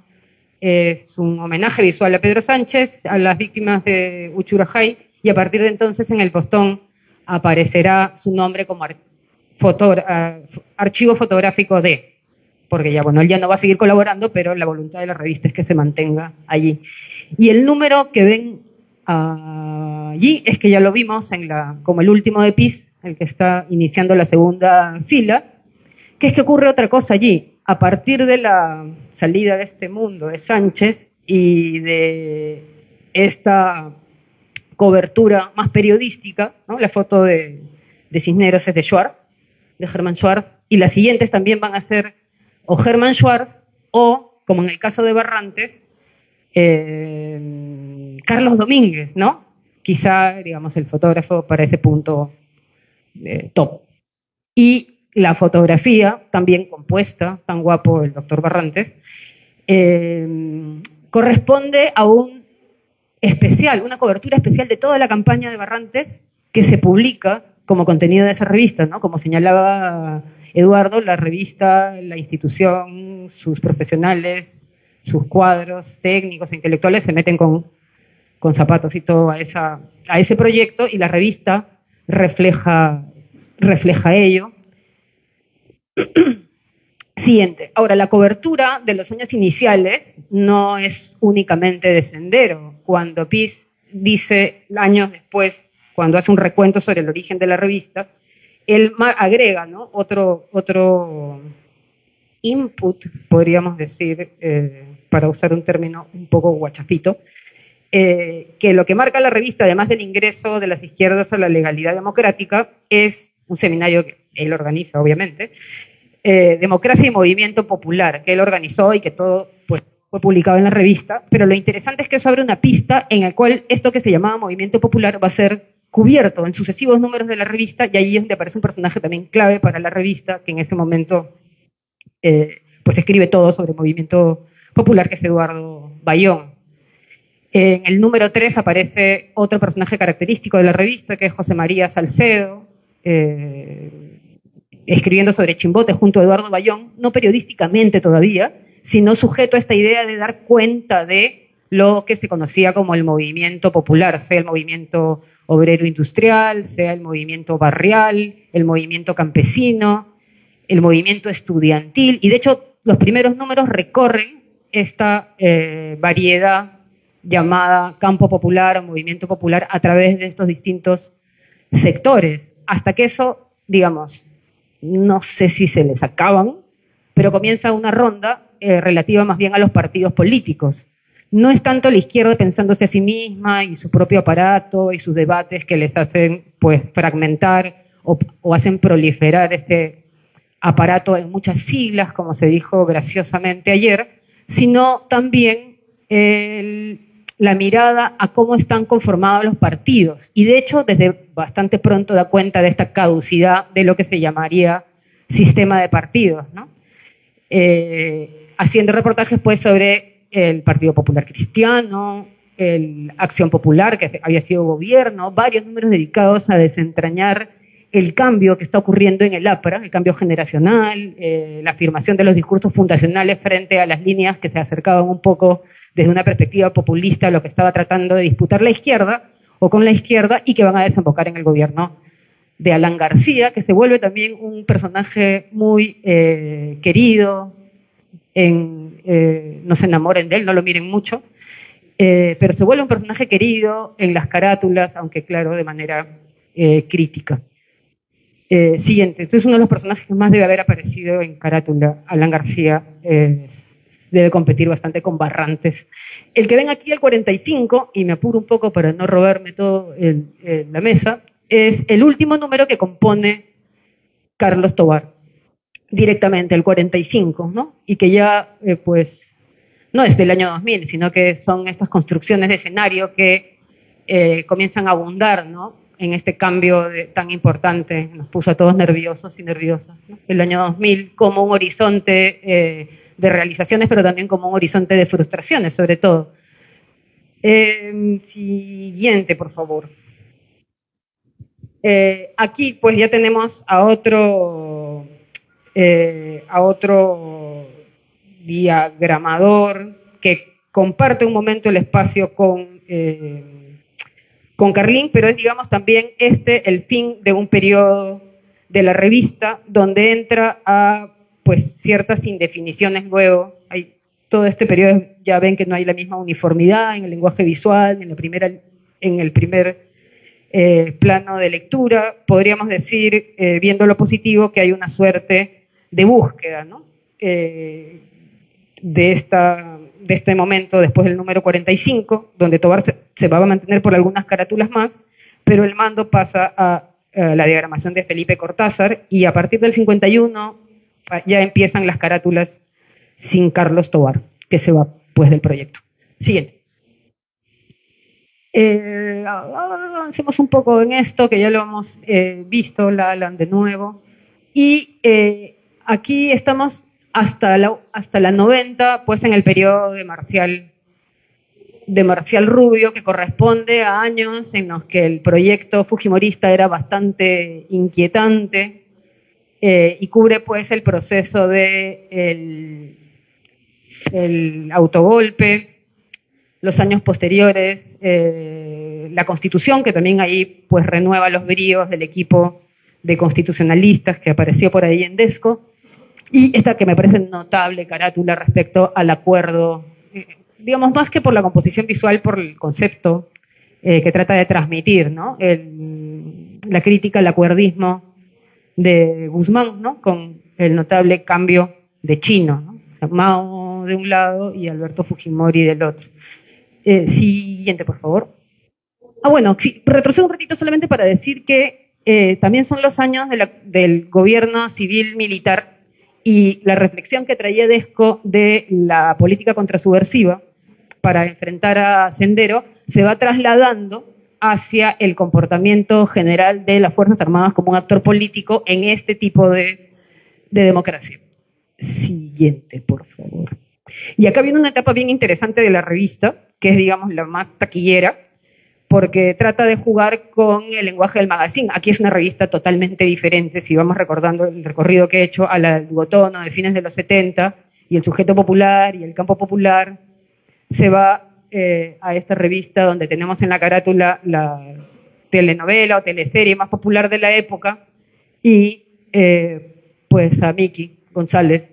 es un homenaje visual a Pedro Sánchez, a las víctimas de Uchurajay, y a partir de entonces en el postón aparecerá su nombre como archivo fotográfico de, porque ya, bueno, él ya no va a seguir colaborando, pero la voluntad de la revista es que se mantenga allí. Y el número que ven allí es que ya lo vimos como el último de PIS, el que está iniciando la segunda fila, que es que ocurre otra cosa allí. A partir de la salida de este mundo de Sánchez y de esta cobertura más periodística, ¿no? La foto de Cisneros es de Schwartz, de Hermann Schwartz, y las siguientes también van a ser o Hermann Schwartz o, como en el caso de Barrantes, Carlos Domínguez, ¿no? Quizá, digamos, el fotógrafo para ese punto top. Y la fotografía, también compuesta, tan guapo el doctor Barrantes, corresponde a un especial, una cobertura especial de toda la campaña de Barrantes que se publica como contenido de esa revista, ¿no? Como señalaba Eduardo, la revista, la institución, sus profesionales, sus cuadros técnicos e intelectuales se meten con zapatos y todo a ese proyecto, y la revista refleja ello. Siguiente. Ahora, la cobertura de los años iniciales no es únicamente de Sendero. Cuando PIS dice años después, cuando hace un recuento sobre el origen de la revista, él agrega, ¿no? otro input, podríamos decir, para usar un término un poco guachafito, que lo que marca la revista, además del ingreso de las izquierdas a la legalidad democrática, es un seminario que él organiza, obviamente, Democracia y Movimiento Popular, que él organizó y que todo pues, fue publicado en la revista, pero lo interesante es que eso abre una pista en la cual esto que se llamaba Movimiento Popular va a ser cubierto en sucesivos números de la revista, y ahí es donde aparece un personaje también clave para la revista, que en ese momento pues escribe todo sobre el movimiento popular, que es Eduardo Bayón. En el número 3 aparece otro personaje característico de la revista, que es José María Salcedo, escribiendo sobre Chimbote junto a Eduardo Bayón, no periodísticamente todavía, sino sujeto a esta idea de dar cuenta de lo que se conocía como el movimiento popular, sea el movimiento obrero industrial, sea el movimiento barrial, el movimiento campesino, el movimiento estudiantil, y de hecho los primeros números recorren esta variedad llamada campo popular o movimiento popular a través de estos distintos sectores, hasta que eso, digamos, no sé si se les acaban, pero comienza una ronda relativa más bien a los partidos políticos. No es tanto la izquierda pensándose a sí misma y su propio aparato y sus debates que les hacen pues fragmentar o hacen proliferar este aparato en muchas siglas, como se dijo graciosamente ayer, sino también la mirada a cómo están conformados los partidos. Y de hecho, desde bastante pronto da cuenta de esta caducidad de lo que se llamaría sistema de partidos, ¿no? Haciendo reportajes pues sobre el Partido Popular Cristiano, el Acción Popular, que había sido gobierno, varios números dedicados a desentrañar el cambio que está ocurriendo en el APRA, el cambio generacional, la afirmación de los discursos fundacionales frente a las líneas que se acercaban un poco desde una perspectiva populista a lo que estaba tratando de disputar la izquierda o con la izquierda y que van a desembocar en el gobierno de Alan García, que se vuelve también un personaje muy querido, no se enamoren de él, no lo miren mucho, pero se vuelve un personaje querido en las carátulas, aunque claro, de manera crítica. Siguiente, entonces uno de los personajes que más debe haber aparecido en carátula, Alan García, debe competir bastante con Barrantes. El que ven aquí, el 45, y me apuro un poco para no robarme todo la mesa, es el último número que compone Carlos Tovar, directamente, el 45, ¿no? Y que ya, pues, no es del año 2000, sino que son estas construcciones de escenario que comienzan a abundar, ¿no? En este cambio tan importante, nos puso a todos nerviosos y nerviosas, ¿no? El año 2000 como un horizonte de realizaciones, pero también como un horizonte de frustraciones, sobre todo. Siguiente, por favor. Aquí, pues, ya tenemos a otro diagramador que comparte un momento el espacio con Carlín, pero es, digamos, también el fin de un periodo de la revista donde entra a pues ciertas indefiniciones luego. Hay todo este periodo, ya ven que no hay la misma uniformidad en el lenguaje visual, en el primer plano de lectura. Podríamos decir, viendo lo positivo, que hay una suerte de búsqueda, ¿no? De este momento después del número 45, donde Tovar se va a mantener por algunas carátulas más, pero el mando pasa a la diagramación de Felipe Cortázar, y a partir del 51 ya empiezan las carátulas sin Carlos Tovar, que se va pues del proyecto. Siguiente. Avancemos un poco en esto, que ya lo hemos visto, la Alan de nuevo, y aquí estamos hasta la 90, pues en el periodo de Marcial Rubio, que corresponde a años en los que el proyecto fujimorista era bastante inquietante, y cubre pues el proceso de el autogolpe, los años posteriores, la Constitución, que también ahí pues renueva los bríos del equipo de constitucionalistas que apareció por ahí en Desco, y esta que me parece notable carátula respecto al acuerdo, digamos, más que por la composición visual, por el concepto que trata de transmitir, ¿no? La crítica al acuerdismo de Guzmán, ¿no? Con el notable cambio de Chino, ¿no? Mao de un lado y Alberto Fujimori del otro. Siguiente, por favor. Bueno, sí, retrocedo un ratito solamente para decir que también son los años del gobierno civil-militar y la reflexión que traía Desco de la política contrasubversiva para enfrentar a Sendero se va trasladando hacia el comportamiento general de las Fuerzas Armadas como un actor político en este tipo de democracia. Siguiente, por favor. Y acá viene una etapa bien interesante de la revista, que es, digamos, la más taquillera, porque trata de jugar con el lenguaje del magazine. Aquí es una revista totalmente diferente, si vamos recordando el recorrido que he hecho a la Duotono de fines de los 70, y el sujeto popular y el campo popular, se va a esta revista donde tenemos en la carátula la telenovela o teleserie más popular de la época, y pues a Miki González,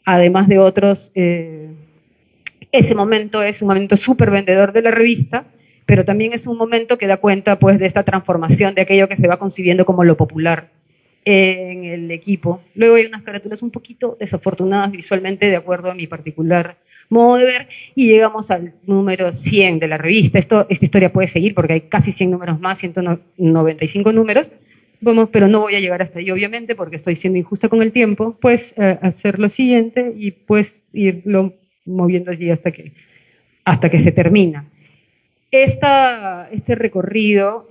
además de otros. Ese momento es un momento súper vendedor de la revista, pero también es un momento que da cuenta pues de esta transformación de aquello que se va concibiendo como lo popular en el equipo. Luego hay unas carátulas un poquito desafortunadas visualmente, de acuerdo a mi particular modo de ver, y llegamos al número 100 de la revista. Esta historia puede seguir porque hay casi 100 números más, 195 números. Vamos, pero no voy a llegar hasta ahí, obviamente, porque estoy siendo injusta con el tiempo. Pues hacer lo siguiente y pues irlo moviendo allí hasta que se termina. Este recorrido,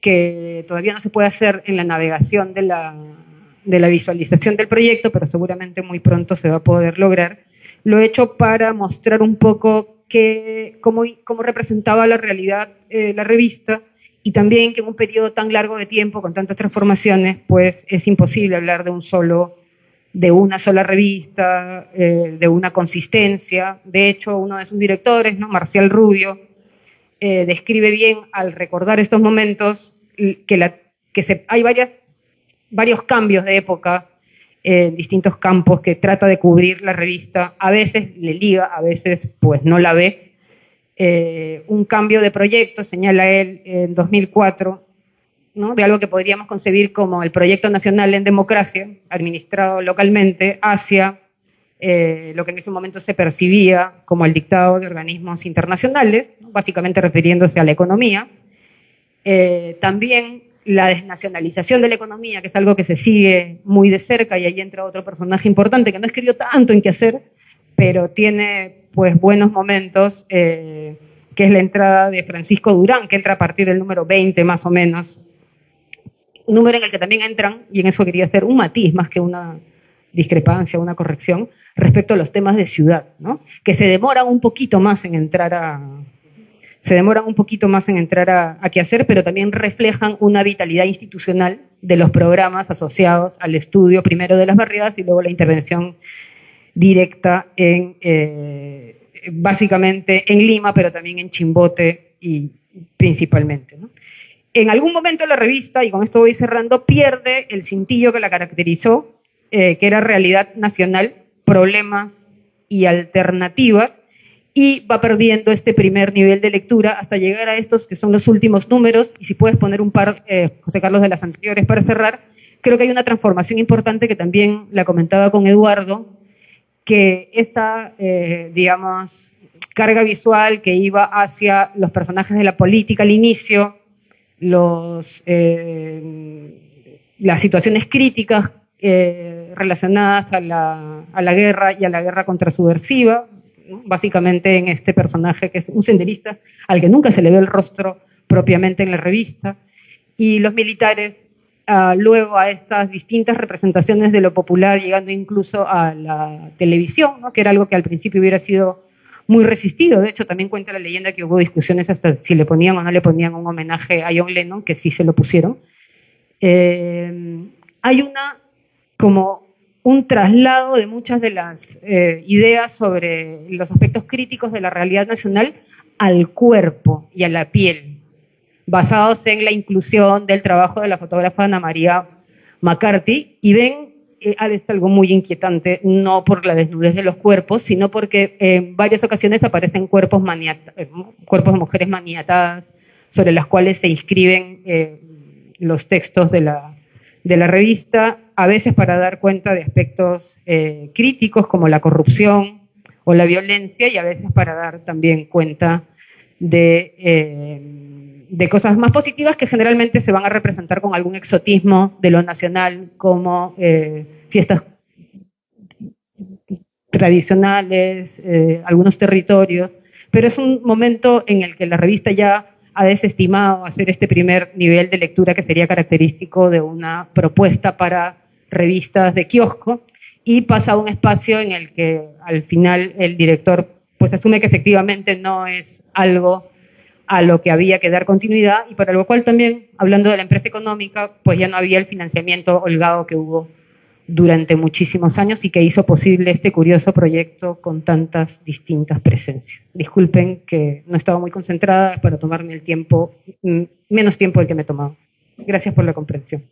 que todavía no se puede hacer en la navegación de la visualización del proyecto, pero seguramente muy pronto se va a poder lograr, lo he hecho para mostrar un poco cómo representaba la realidad la revista, y también que en un periodo tan largo de tiempo, con tantas transformaciones, pues es imposible hablar de una sola revista, de una consistencia. De hecho, uno de sus directores, ¿no?, Marcial Rubio, describe bien al recordar estos momentos hay varios cambios de época en distintos campos que trata de cubrir la revista. A veces le liga, a veces pues no la ve. Un cambio de proyecto, señala él, en 2004, ¿no?, de algo que podríamos concebir como el Proyecto Nacional en Democracia, administrado localmente, hacia lo que en ese momento se percibía como el dictado de organismos internacionales, ¿no?, básicamente refiriéndose a la economía. También la desnacionalización de la economía, que es algo que se sigue muy de cerca, y ahí entra otro personaje importante que no escribió tanto en qué hacer, pero tiene pues buenos momentos, que es la entrada de Francisco Durán, que entra a partir del número 20 más o menos, un número en el que también entran, y en eso quería hacer un matiz más que una discrepancia, una corrección, respecto a los temas de ciudad, ¿no?, que se demoran un poquito más en entrar a qué hacer, pero también reflejan una vitalidad institucional de los programas asociados al estudio primero de las barriadas y luego la intervención directa básicamente en Lima, pero también en Chimbote y principalmente, ¿no? En algún momento la revista, y con esto voy cerrando, pierde el cintillo que la caracterizó, que era realidad nacional, problemas y alternativas, y va perdiendo este primer nivel de lectura hasta llegar a estos que son los últimos números. Y si puedes poner un par, José Carlos, de las anteriores para cerrar, creo que hay una transformación importante que también la comentaba con Eduardo, que esta, digamos, carga visual que iba hacia los personajes de la política al inicio, las situaciones críticas relacionadas a la guerra y a la guerra contrasubversiva, ¿no?, básicamente en este personaje que es un senderista al que nunca se le ve el rostro propiamente en la revista, y los militares, luego a estas distintas representaciones de lo popular, llegando incluso a la televisión, ¿no?, que era algo que al principio hubiera sido muy resistido. De hecho, también cuenta la leyenda que hubo discusiones hasta si le ponían o no le ponían un homenaje a John Lennon, que sí se lo pusieron. Hay como un traslado de muchas de las ideas sobre los aspectos críticos de la realidad nacional al cuerpo y a la piel, basados en la inclusión del trabajo de la fotógrafa Ana María McCarthy, y ven, es algo muy inquietante, no por la desnudez de los cuerpos, sino porque en varias ocasiones aparecen cuerpos de mujeres maniatadas, sobre las cuales se inscriben los textos de la revista, a veces para dar cuenta de aspectos críticos como la corrupción o la violencia, y a veces para dar también cuenta de cosas más positivas que generalmente se van a representar con algún exotismo de lo nacional, como fiestas tradicionales, algunos territorios, pero es un momento en el que la revista ya ha desestimado hacer este primer nivel de lectura que sería característico de una propuesta para revistas de kiosco, y pasa a un espacio en el que al final el director pues asume que efectivamente no es algo a lo que había que dar continuidad, y para lo cual también, hablando de la empresa económica, pues ya no había el financiamiento holgado que hubo durante muchísimos años y que hizo posible este curioso proyecto con tantas distintas presencias. Disculpen que no estaba muy concentrada para tomarme el tiempo, menos tiempo del que me he tomado. Gracias por la comprensión.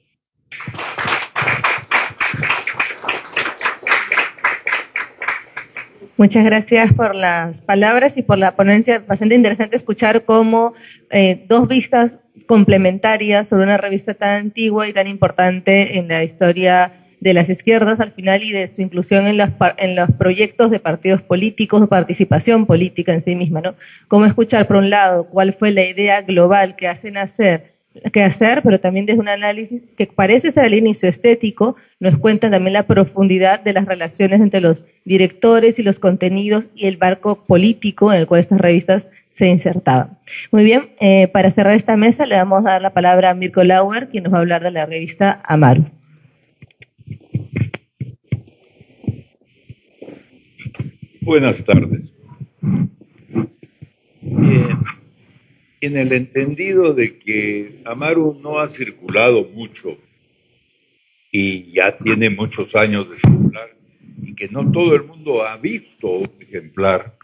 Muchas gracias por las palabras y por la ponencia. Bastante interesante escuchar cómo dos vistas complementarias sobre una revista tan antigua y tan importante en la historia de las izquierdas al final y de su inclusión en los proyectos de partidos políticos, de participación política en sí misma, ¿no? Cómo escuchar, por un lado, cuál fue la idea global que hacer, pero también desde un análisis que parece ser al inicio estético, nos cuenta también la profundidad de las relaciones entre los directores y los contenidos y el marco político en el cual estas revistas se insertaban. Muy bien, para cerrar esta mesa le vamos a dar la palabra a Mirko Lauer, quien nos va a hablar de la revista Amaru. Buenas tardes. En el entendido de que Amaru no ha circulado mucho y ya tiene muchos años de circular y que no todo el mundo ha visto un ejemplar,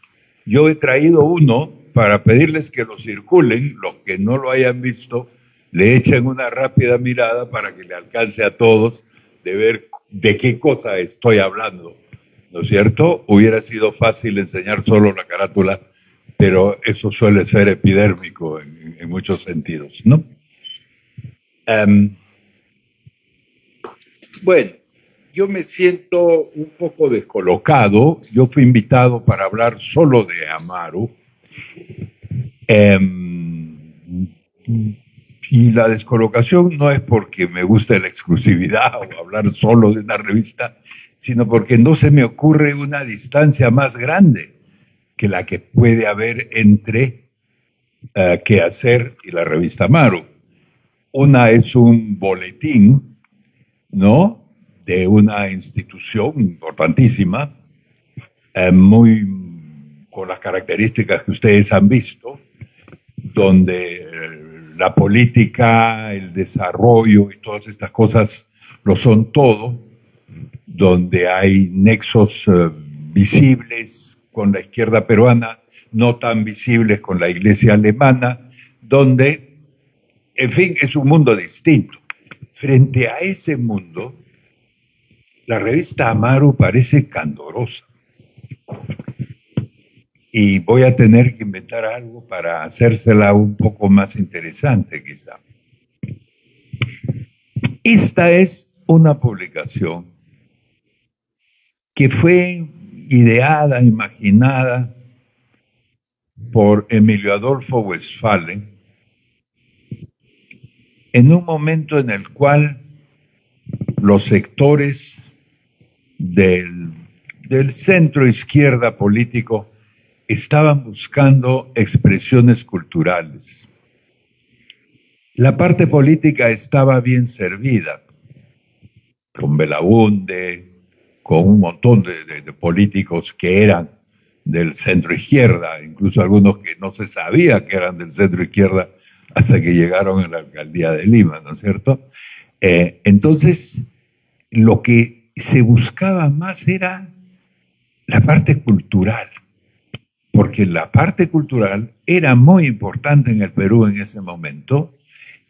yo he traído uno para pedirles que lo circulen. Los que no lo hayan visto le echen una rápida mirada para que le alcance a todos de ver de qué cosa estoy hablando, ¿no es cierto? Hubiera sido fácil enseñar solo la carátula, pero eso suele ser epidérmico en muchos sentidos, ¿no? Bueno, yo me siento un poco descolocado. Yo fui invitado para hablar solo de Amaru. Y la descolocación no es porque me guste la exclusividad o hablar solo de una revista, sino porque no se me ocurre una distancia más grande que la que puede haber entre Quehacer y la revista Amaru. Una es un boletín, ¿no?, de una institución importantísima, con las características que ustedes han visto, donde la política, el desarrollo y todas estas cosas lo son todo, donde hay nexos visibles con la izquierda peruana, no tan visibles con la iglesia alemana, donde, en fin, es un mundo distinto. Frente a ese mundo, la revista Amaru parece candorosa. Y voy a tener que inventar algo para hacérsela un poco más interesante, quizá. Esta es una publicación que fue ideada, imaginada por Emilio Adolfo Westphalen en un momento en el cual los sectores del centro izquierda político estaban buscando expresiones culturales. La parte política estaba bien servida, con Belaunde, con un montón de políticos que eran del centro izquierda, incluso algunos que no se sabía que eran del centro izquierda hasta que llegaron a la alcaldía de Lima, ¿no es cierto? Entonces, lo que se buscaba más era la parte cultural, porque la parte cultural era muy importante en el Perú en ese momento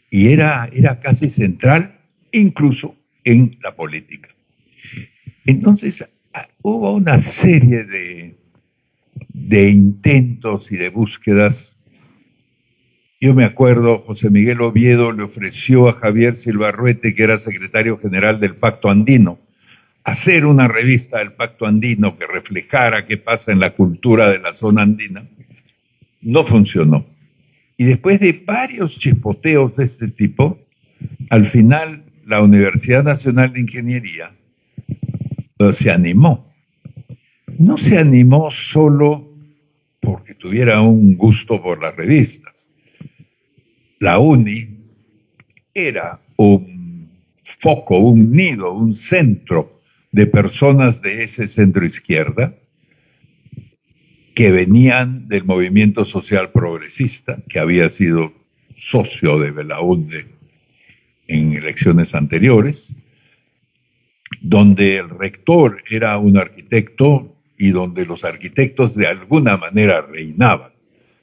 y era casi central, incluso en la política. Entonces, hubo una serie de intentos y de búsquedas. Yo me acuerdo, José Miguel Oviedo le ofreció a Javier Silva Arruete, que era secretario general del Pacto Andino, hacer una revista del Pacto Andino que reflejara qué pasa en la cultura de la zona andina. No funcionó. Y después de varios chispoteos de este tipo, al final la Universidad Nacional de Ingeniería se animó. No se animó solo porque tuviera un gusto por las revistas. La UNI era un foco, un nido, un centro de personas de ese centro izquierda que venían del movimiento social progresista, que había sido socio de Belaúnde en elecciones anteriores, donde el rector era un arquitecto y donde los arquitectos de alguna manera reinaban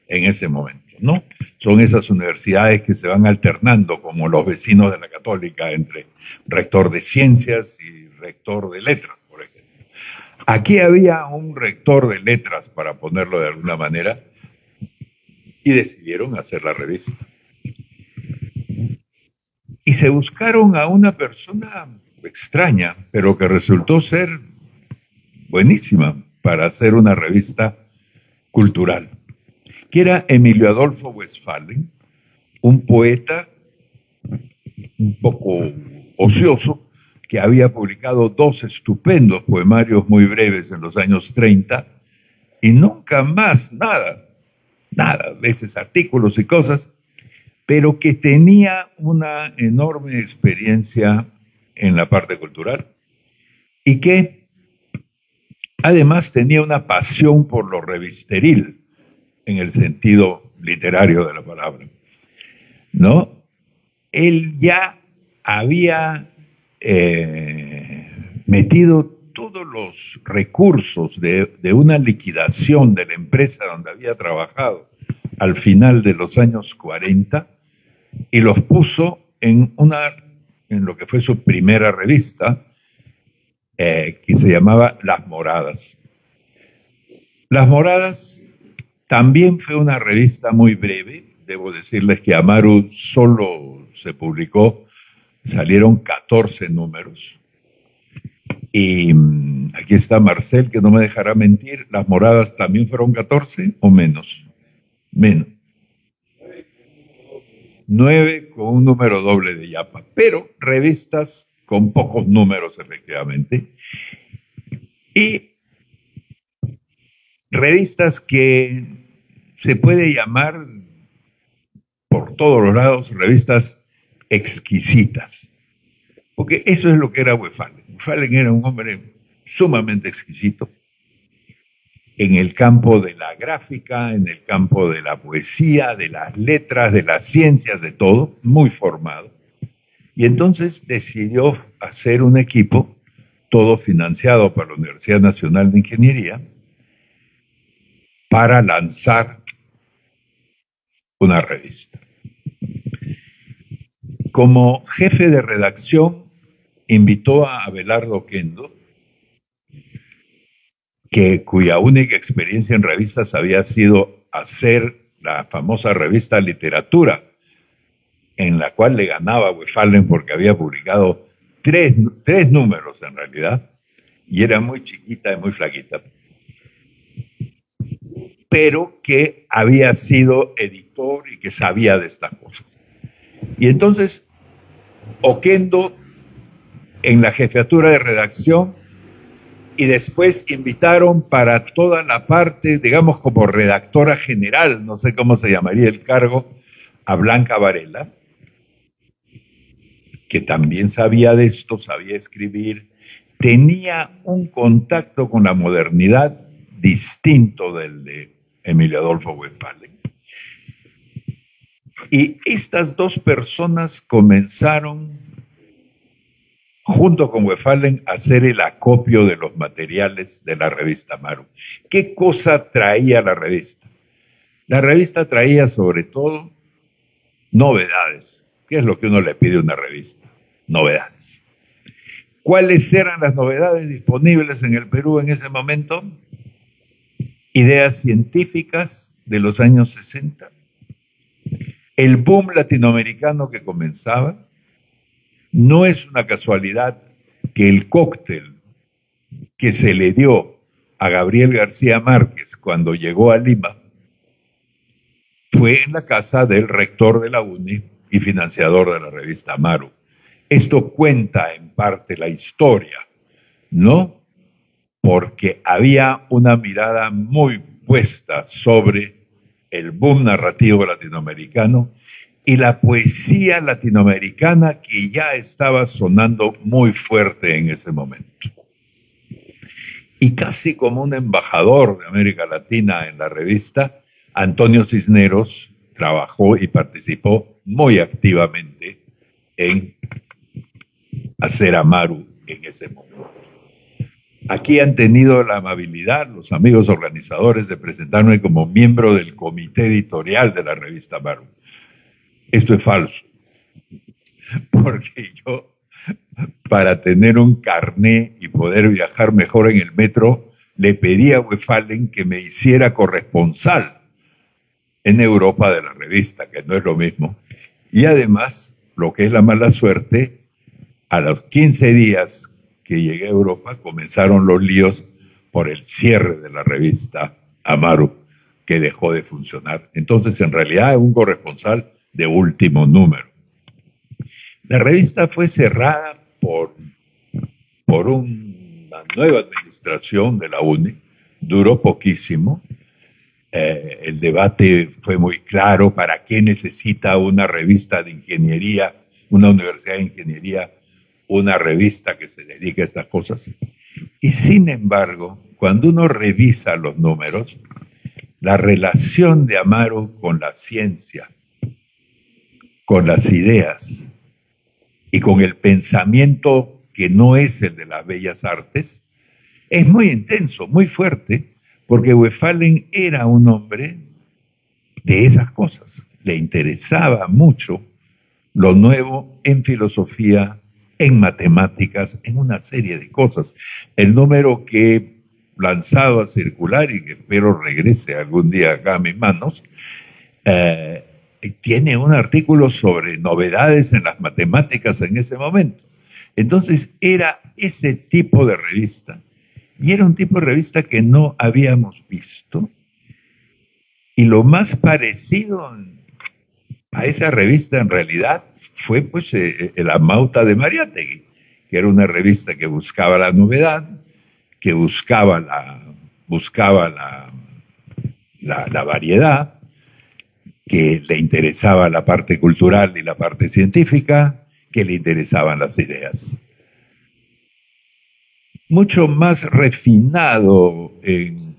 en ese momento, ¿no? Son esas universidades que se van alternando como los vecinos de la Católica entre rector de ciencias y rector de letras, por ejemplo. Aquí había un rector de letras, para ponerlo de alguna manera, y decidieron hacer la revista. Y se buscaron a una persona extraña, pero que resultó ser buenísima para hacer una revista cultural, que era Emilio Adolfo Westphalen, un poeta un poco ocioso, que había publicado 2 estupendos poemarios muy breves en los años 30, y nunca más nada, a veces artículos y cosas, pero que tenía una enorme experiencia en la parte cultural, y que además tenía una pasión por lo revisteril, en el sentido literario de la palabra, ¿no? Él ya había metido todos los recursos de una liquidación de la empresa donde había trabajado al final de los años 40 y los puso en lo que fue su primera revista, que se llamaba Las Moradas. Las Moradas también fue una revista muy breve. Debo decirles que Amaru solo se publicó, salieron 14 números. Y aquí está Marcel, que no me dejará mentir. Las Moradas también fueron 14 o menos. Menos. 9 con un número doble de Yapa, pero revistas con pocos números, efectivamente. Y revistas que se puede llamar por todos los lados revistas exquisitas, porque eso es lo que era Westphalen. Westphalen era un hombre sumamente exquisito en el campo de la gráfica, en el campo de la poesía, de las letras, de las ciencias, de todo, muy formado. Y entonces decidió hacer un equipo, todo financiado por la Universidad Nacional de Ingeniería, para lanzar una revista. Como jefe de redacción, invitó a Abelardo Oquendo, cuya única experiencia en revistas había sido hacer la famosa revista Literatura, en la cual le ganaba a Westphalen porque había publicado tres números en realidad, y era muy chiquita y muy flaquita, pero que había sido editor y que sabía de estas cosas. Y entonces Oquendo en la jefatura de redacción, y después invitaron para toda la parte, digamos como redactora general, no sé cómo se llamaría el cargo, a Blanca Varela, que también sabía de esto, sabía escribir, tenía un contacto con la modernidad distinto del de Emilio Adolfo Westphalen. Y estas dos personas comenzaron, junto con Westphalen, a hacer el acopio de los materiales de la revista Amaru. ¿Qué cosa traía la revista? La revista traía sobre todo novedades. ¿Qué es lo que uno le pide a una revista? Novedades. ¿Cuáles eran las novedades disponibles en el Perú en ese momento? Ideas científicas de los años 60, el boom latinoamericano que comenzaba. No es una casualidad que el cóctel que se le dio a Gabriel García Márquez cuando llegó a Lima fue en la casa del rector de la UNI y financiador de la revista Amaru. Esto cuenta en parte la historia, ¿no? Porque había una mirada muy puesta sobre el boom narrativo latinoamericano y la poesía latinoamericana que ya estaba sonando muy fuerte en ese momento. y casi como un embajador de América Latina en la revista, Antonio Cisneros trabajó y participó muy activamente en hacer Amaru en ese momento. Aquí han tenido la amabilidad los amigos organizadores de presentarme como miembro del comité editorial de la revista Amaru. Esto es falso, porque yo, para tener un carné y poder viajar mejor en el metro, le pedí a Wefalen que me hiciera corresponsal en Europa de la revista, que no es lo mismo. Y además, lo que es la mala suerte, a los 15 días que llegué a Europa comenzaron los líos por el cierre de la revista Amaru, que dejó de funcionar. Entonces, en realidad, es un corresponsal de último número. La revista fue cerrada por una nueva administración de la UNE, duró poquísimo. El debate fue muy claro: ¿para qué necesita una revista de ingeniería, una universidad de ingeniería, una revista que se dedique a estas cosas? Y sin embargo, cuando uno revisa los números, la relación de Amaru con la ciencia, con las ideas y con el pensamiento que no es el de las bellas artes, es muy intenso, muy fuerte, porque Wefalen era un hombre de esas cosas. Le interesaba mucho lo nuevo en filosofía, en matemáticas, en una serie de cosas. El número que he lanzado a circular y que espero regrese algún día acá a mis manos, tiene un artículo sobre novedades en las matemáticas en ese momento. Entonces era ese tipo de revista, y era un tipo de revista que no habíamos visto, y lo más parecido a esa revista en realidad fue pues La Mauta de Mariátegui, que era una revista que buscaba la novedad, que buscaba la variedad, que le interesaba la parte cultural y la parte científica, que le interesaban las ideas. Mucho más refinado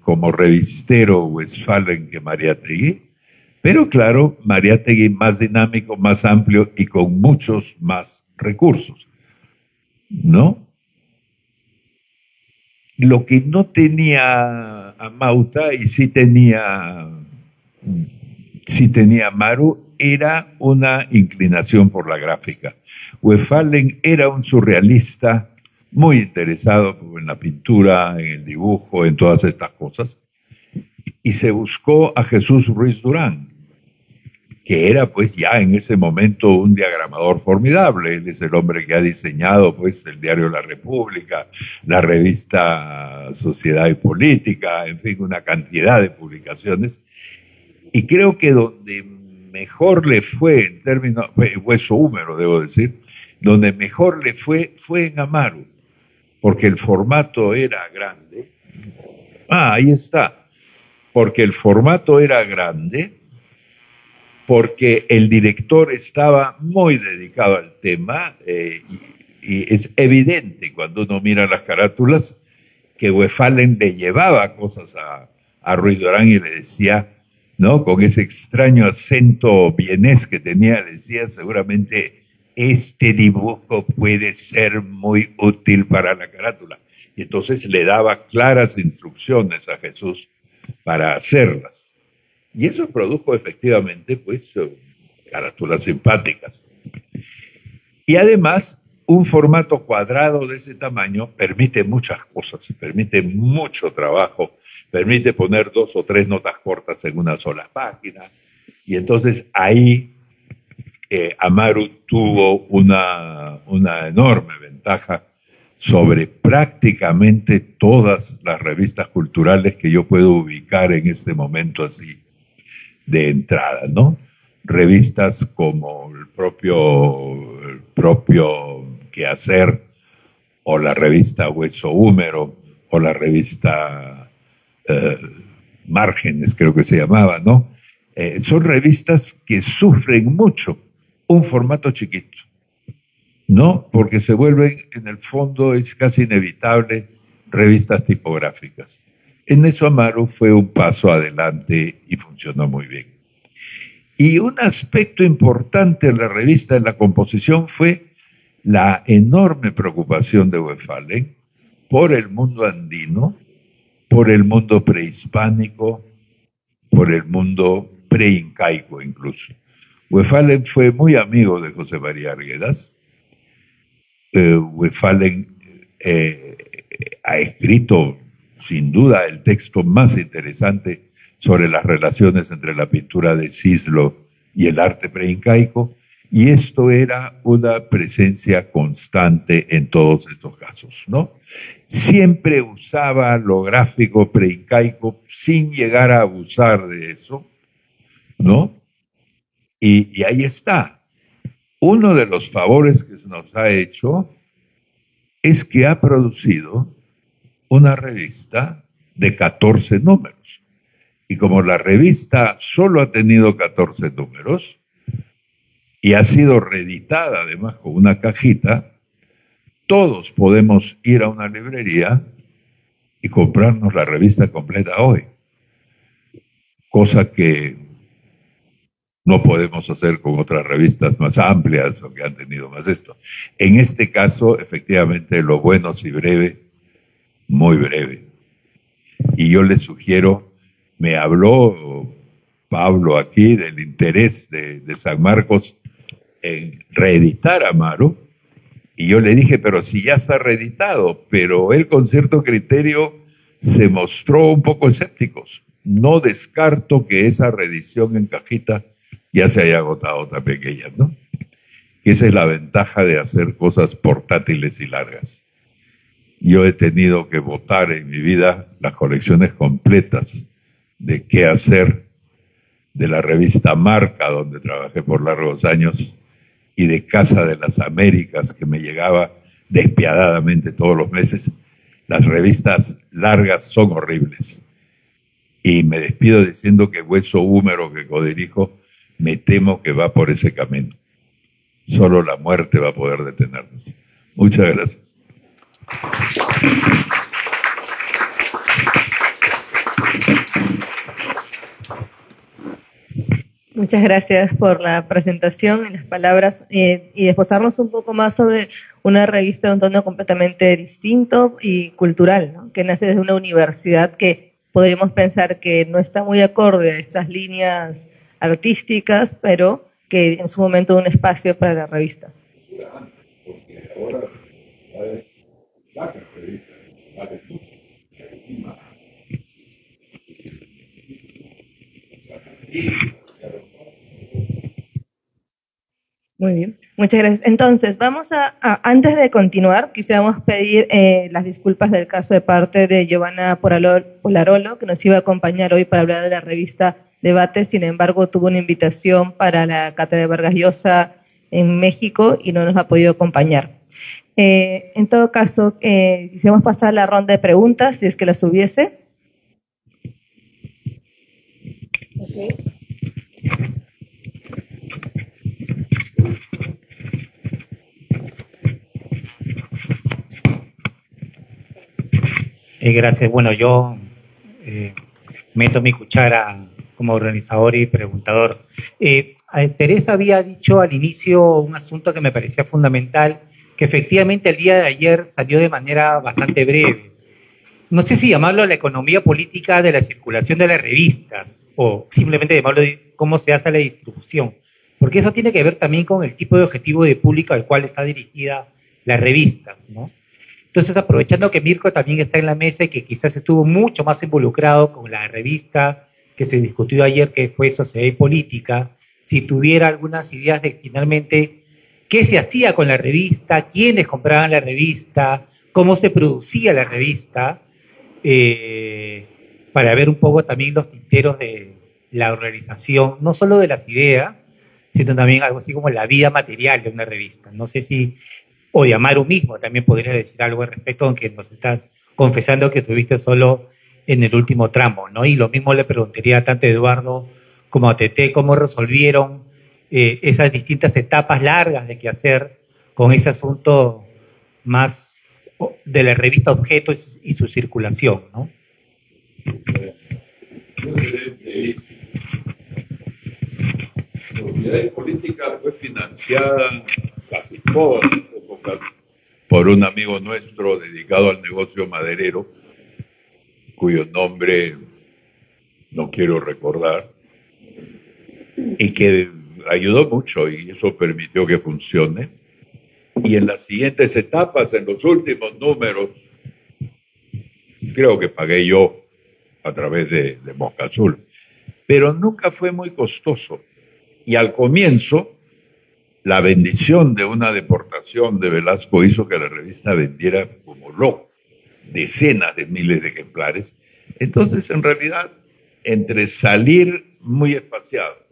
como revistero Westphalen que Mariátegui, pero claro, Mariátegui más dinámico, más amplio y con muchos más recursos, ¿no? Lo que no tenía Amauta y sí tenía Amaru era una inclinación por la gráfica. Wefalen era un surrealista muy interesado en la pintura, en el dibujo, en todas estas cosas, y se buscó a Jesús Ruiz Durán, que era pues ya en ese momento un diagramador formidable. Él es el hombre que ha diseñado pues el diario La República, la revista Sociedad y Política, en fin, una cantidad de publicaciones. Y creo que donde mejor le fue en términos, hueso húmero debo decir, donde mejor le fue en Amaru, porque el formato era grande. Ahí está, porque el formato era grande, porque el director estaba muy dedicado al tema, y es evidente cuando uno mira las carátulas que Wefalen le llevaba cosas a Ruiz Durán y le decía, ¿no? Con ese extraño acento vienés que tenía, le decía seguramente: este dibujo puede ser muy útil para la carátula. Y entonces le daba claras instrucciones a Jesús para hacerlas. Y eso produjo efectivamente, pues, carátulas simpáticas. Y además, un formato cuadrado de ese tamaño permite muchas cosas, permite mucho trabajo, permite poner 2 o 3 notas cortas en una sola página. Y entonces ahí Amaru tuvo una enorme ventaja sobre prácticamente todas las revistas culturales que yo puedo ubicar en este momento así de entrada, ¿no? Revistas como el propio Quehacer, o la revista Hueso Húmero, o la revista Márgenes, creo que se llamaba, ¿no? Son revistas que sufren mucho un formato chiquito, ¿no? Porque se vuelven, en el fondo, es casi inevitable revistas tipográficas. En eso Amaru fue un paso adelante y funcionó muy bien. Y un aspecto importante en la revista, en la composición, fue la enorme preocupación de Wefalen por el mundo andino, por el mundo prehispánico, por el mundo preincaico incluso. Wefalen fue muy amigo de José María Arguedas. Wefalen ha escrito, sin duda, el texto más interesante sobre las relaciones entre la pintura de Cislo y el arte preincaico, y esto era una presencia constante en todos estos casos, ¿no? Siempre usaba lo gráfico preincaico sin llegar a abusar de eso, ¿no? Y ahí está. Uno de los favores que se nos ha hecho es que ha producido una revista de 14 números. Y como la revista solo ha tenido 14 números y ha sido reeditada además con una cajita, todos podemos ir a una librería y comprarnos la revista completa hoy. Cosa que no podemos hacer con otras revistas más amplias o que han tenido más esto. En este caso, efectivamente, lo bueno si breve, muy breve. Y yo les sugiero, me habló Pablo aquí del interés de San Marcos en reeditar a Amaru, y yo le dije, pero si ya está reeditado, pero él con cierto criterio se mostró un poco escéptico. No descarto que esa reedición en cajita ya se haya agotado también ella, ¿no? Esa es la ventaja de hacer cosas portátiles y largas. Yo he tenido que botar en mi vida las colecciones completas de qué hacer de la revista Marca, donde trabajé por largos años, y de Casa de las Américas, que me llegaba despiadadamente todos los meses. Las revistas largas son horribles. Y me despido diciendo que Hueso Húmero, que codirijo, me temo que va por ese camino. Solo la muerte va a poder detenernos. Muchas gracias. Muchas gracias por la presentación y las palabras y esbozarnos un poco más sobre una revista de un tono completamente distinto y cultural, ¿no? Que nace desde una universidad que podríamos pensar que no está muy acorde a estas líneas artísticas, pero que en su momento un espacio para la revista. Muy bien, muchas gracias. Entonces, vamos antes de continuar, quisiéramos pedir las disculpas del caso de parte de Giovanna Polarolo, que nos iba a acompañar hoy para hablar de la revista Debate. Sin embargo, tuvo una invitación para la Cátedra de Vargas Llosa en México y no nos ha podido acompañar. En todo caso, quisiéramos pasar la ronda de preguntas, si es que las hubiese. Okay. Gracias. Bueno, yo meto mi cuchara como organizador y preguntador. Teresa había dicho al inicio un asunto que me parecía fundamental, que efectivamente el día de ayer salió de manera bastante breve. No sé si llamarlo la economía política de la circulación de las revistas o simplemente llamarlo de cómo se hace la distribución, porque eso tiene que ver también con el tipo de objetivo de público al cual está dirigida la revista, ¿no? Entonces, aprovechando que Mirko también está en la mesa y que quizás estuvo mucho más involucrado con la revista que se discutió ayer, que fue Sociedad y Política, si tuviera algunas ideas de finalmente qué se hacía con la revista, quiénes compraban la revista, cómo se producía la revista, para ver un poco también los tinteros de la organización, no solo de las ideas, sino también algo así como la vida material de una revista. No sé si, o de Amaru mismo, también podrías decir algo al respecto, aunque nos estás confesando que estuviste solo en el último tramo, ¿no? Y lo mismo le preguntaría tanto a Eduardo como a Tete, cómo resolvieron esas distintas etapas largas de qué hacer con ese asunto más de la revista Objeto y su circulación, ¿no? Sociedad Política fue financiada casi todas las épocas por un amigo nuestro dedicado al negocio maderero, cuyo nombre no quiero recordar, y que ayudó mucho y eso permitió que funcione. Y en las siguientes etapas, en los últimos números, creo que pagué yo a través de Mosca Azul, pero nunca fue muy costoso. Y al comienzo, la bendición de una deportación de Velasco hizo que la revista vendiera como loco, decenas de miles de ejemplares. Entonces, en realidad, entre salir muy espaciado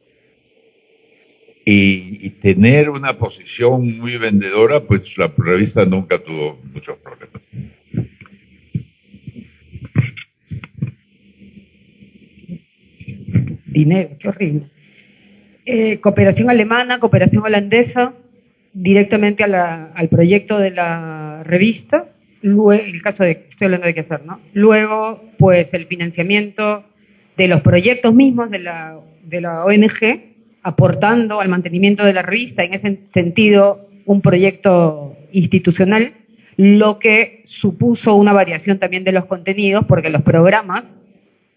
y tener una posición muy vendedora, pues la revista nunca tuvo muchos problemas. Dinero, qué horrible. Cooperación alemana, cooperación holandesa, directamente al proyecto de la revista, luego, el caso de, estoy hablando de qué hacer, ¿no? Luego, pues el financiamiento de los proyectos mismos de la ONG, aportando al mantenimiento de la revista, en ese sentido, un proyecto institucional, lo que supuso una variación también de los contenidos, porque los programas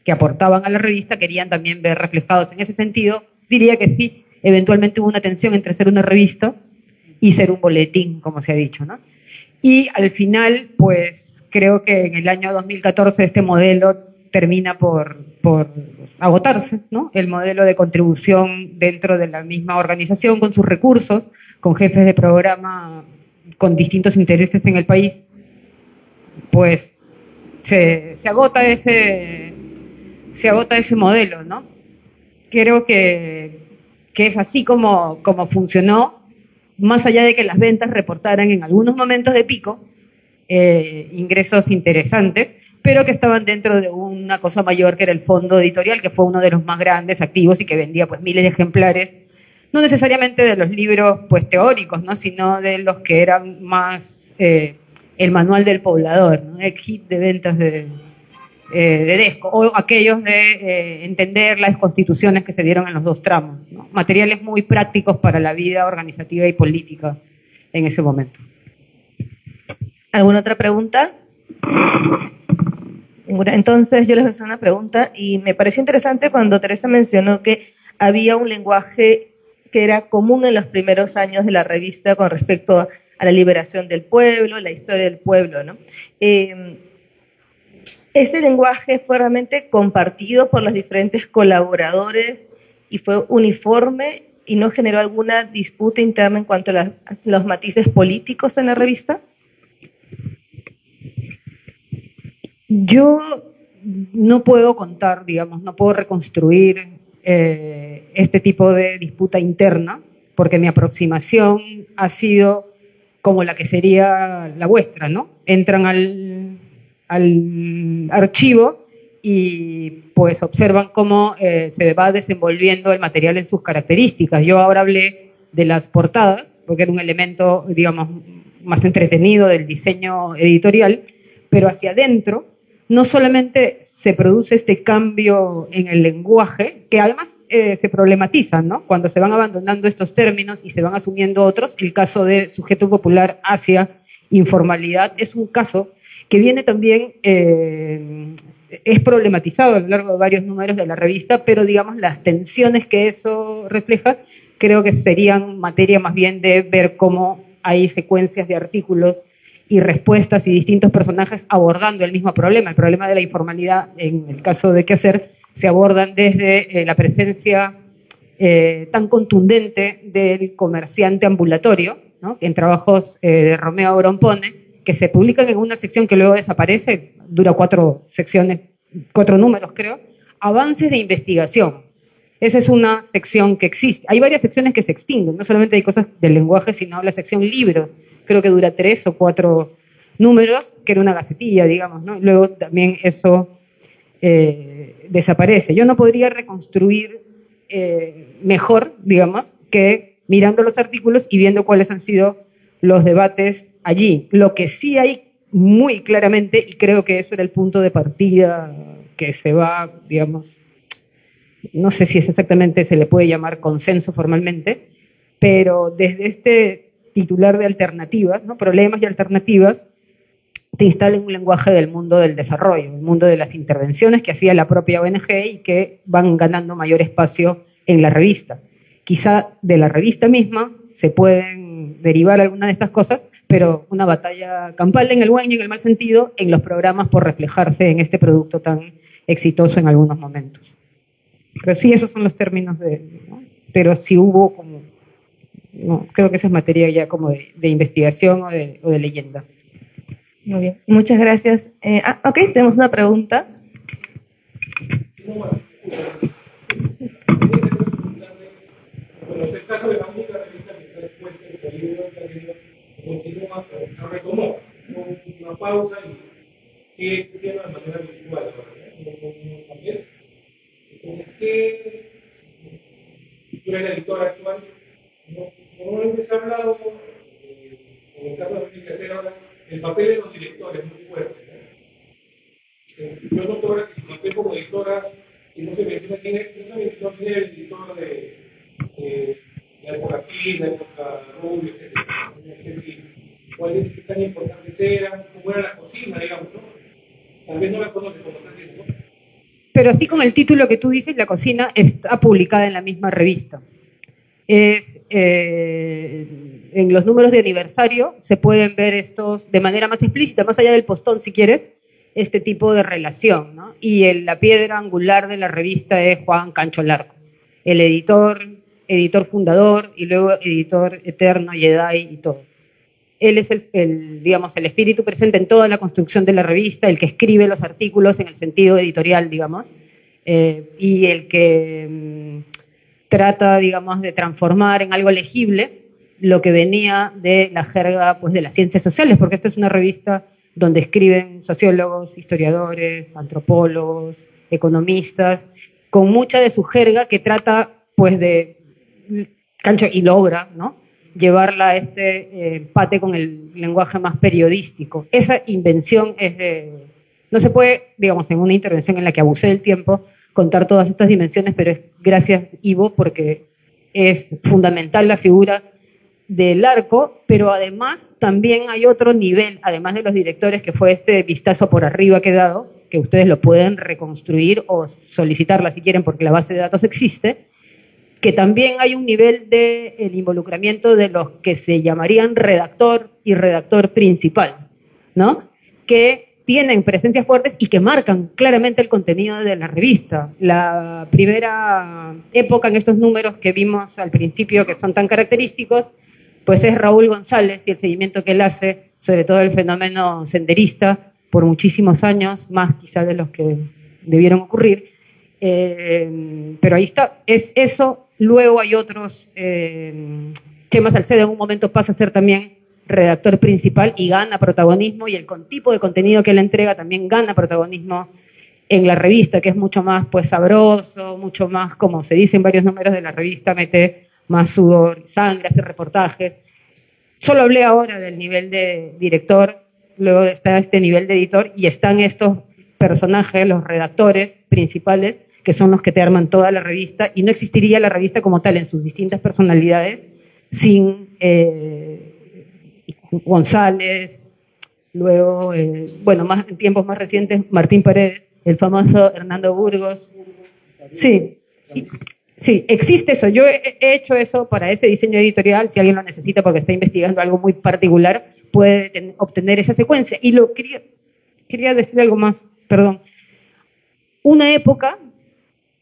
que aportaban a la revista querían también ver reflejados en ese sentido. Diría que sí, eventualmente hubo una tensión entre ser una revista y ser un boletín, como se ha dicho, ¿no? Y al final, pues creo que en el año 2014 este modelo termina por agotarse, ¿no? El modelo de contribución dentro de la misma organización, con sus recursos, con jefes de programa con distintos intereses en el país, pues se agota ese modelo, ¿no? Creo que es así como funcionó, más allá de que las ventas reportaran en algunos momentos de pico ingresos interesantes, pero que estaban dentro de una cosa mayor que era el fondo editorial, que fue uno de los más grandes activos y que vendía pues miles de ejemplares, no necesariamente de los libros pues teóricos, ¿no? Sino de los que eran más el manual del poblador, ¿no? El kit de ventas de Desco, o aquellos de entender las constituciones que se dieron en los dos tramos, ¿no? Materiales muy prácticos para la vida organizativa y política en ese momento. ¿Alguna otra pregunta? Entonces yo les voy a hacer una pregunta y me pareció interesante cuando Teresa mencionó que había un lenguaje que era común en los primeros años de la revista con respecto a la liberación del pueblo, la historia del pueblo, ¿no? ¿Este lenguaje fue realmente compartido por los diferentes colaboradores y fue uniforme y no generó alguna disputa interna en cuanto a los matices políticos en la revista? Yo no puedo contar, digamos, no puedo reconstruir este tipo de disputa interna, porque mi aproximación ha sido como la que sería la vuestra, ¿no? Entran al archivo y pues observan cómo se va desenvolviendo el material en sus características. Yo ahora hablé de las portadas, porque era un elemento, digamos, más entretenido del diseño editorial, pero hacia adentro no solamente se produce este cambio en el lenguaje, que además se problematizan, ¿no? Cuando se van abandonando estos términos y se van asumiendo otros. El caso de sujeto popular hacia informalidad es un caso que viene también, es problematizado a lo largo de varios números de la revista, pero digamos las tensiones que eso refleja creo que serían materia más bien de ver cómo hay secuencias de artículos y respuestas y distintos personajes abordando el mismo problema. El problema de la informalidad, en el caso de Qué Hacer, se abordan desde la presencia tan contundente del comerciante ambulatorio, ¿no? En trabajos de Romeo Grompone, que se publican en una sección que luego desaparece, dura 4 secciones, 4 números creo, avances de investigación. Esa es una sección que existe. Hay varias secciones que se extinguen, no solamente hay cosas del lenguaje, sino la sección libros, creo que dura 3 o 4 números, que era una gacetilla, digamos, ¿no? Luego también eso desaparece. Yo no podría reconstruir mejor, digamos, que mirando los artículos y viendo cuáles han sido los debates allí. Lo que sí hay muy claramente, y creo que eso era el punto de partida que se va, digamos, no sé si es exactamente, se le puede llamar consenso formalmente, pero desde este titular de alternativas, ¿no? Problemas y alternativas, te instala en un lenguaje del mundo del desarrollo, el mundo de las intervenciones que hacía la propia ONG y que van ganando mayor espacio en la revista. Quizá de la revista misma se pueden derivar algunas de estas cosas, pero una batalla campal en el buen y en el mal sentido en los programas por reflejarse en este producto tan exitoso en algunos momentos. Pero sí, esos son los términos ¿no? Pero sí hubo como, no, creo que esa es materia ya como de investigación o de leyenda. Muy bien, muchas gracias. Ok, tenemos una pregunta. Bueno, es el caso de la única revista que está expuesta en el periodo anterior, continúa, no retomó, una pausa y sigue existiendo de manera virtual. También, ¿con qué? Tú eres la editora actual. Normalmente se ha hablado, en el caso de que hacer ahora, el papel de los directores es muy fuerte. Yo noto ahora que su papel como editora, y no se menciona quién es, no tiene el editor de la época Pina, la época Rubio, etc. ¿Cuáles tan importantes eran? ¿Cómo era la cocina, digamos, no? Tal vez no la conoce como está haciendo, ¿no? Pero así con el título que tú dices, La cocina está publicada en la misma revista. En los números de aniversario se pueden ver estos de manera más explícita, más allá del postón si quieres, este tipo de relación, ¿no? Y la piedra angular de la revista es Juan Cancho Larco, el editor fundador y luego editor eterno, Jedi y todo. Él es digamos, el espíritu presente en toda la construcción de la revista, el que escribe los artículos en el sentido editorial, digamos, y el que trata, digamos, de transformar en algo legible lo que venía de la jerga, pues, de las ciencias sociales, porque esta es una revista donde escriben sociólogos, historiadores, antropólogos, economistas, con mucha de su jerga que trata, pues, de Cancho y logra, ¿no?, llevarla a este empate con el lenguaje más periodístico. Esa invención no se puede, digamos, en una intervención en la que abusé del tiempo, contar todas estas dimensiones, pero es gracias, Ivo, porque es fundamental la figura del Arco, pero además también hay otro nivel, además de los directores, que fue este vistazo por arriba que he dado, que ustedes lo pueden reconstruir o solicitarla si quieren, porque la base de datos existe, que también hay un nivel de el involucramiento de los que se llamarían redactor y redactor principal, ¿no?, que tienen presencias fuertes y que marcan claramente el contenido de la revista. La primera época en estos números que vimos al principio, que son tan característicos, pues es Raúl González y el seguimiento que él hace, sobre todo el fenómeno senderista, por muchísimos años, más quizás de los que debieron ocurrir. Pero ahí está, es eso. Luego hay otros, Chema Salcedo en un momento pasa a ser también redactor principal y gana protagonismo, y el tipo de contenido que él entrega también gana protagonismo en la revista, que es mucho más, pues, sabroso, mucho más, como se dice en varios números de la revista, mete más sudor y sangre, hace reportajes. Solo hablé ahora del nivel de director, luego está este nivel de editor, y están estos personajes, los redactores principales, que son los que te arman toda la revista, y no existiría la revista como tal en sus distintas personalidades sin González, luego, bueno, más en tiempos más recientes, Martín Paredes, el famoso Hernando Burgos. Sí, existe eso. Yo he hecho eso para ese diseño editorial. Si alguien lo necesita porque está investigando algo muy particular, puede obtener esa secuencia. Y quería decir algo más, perdón. Una época,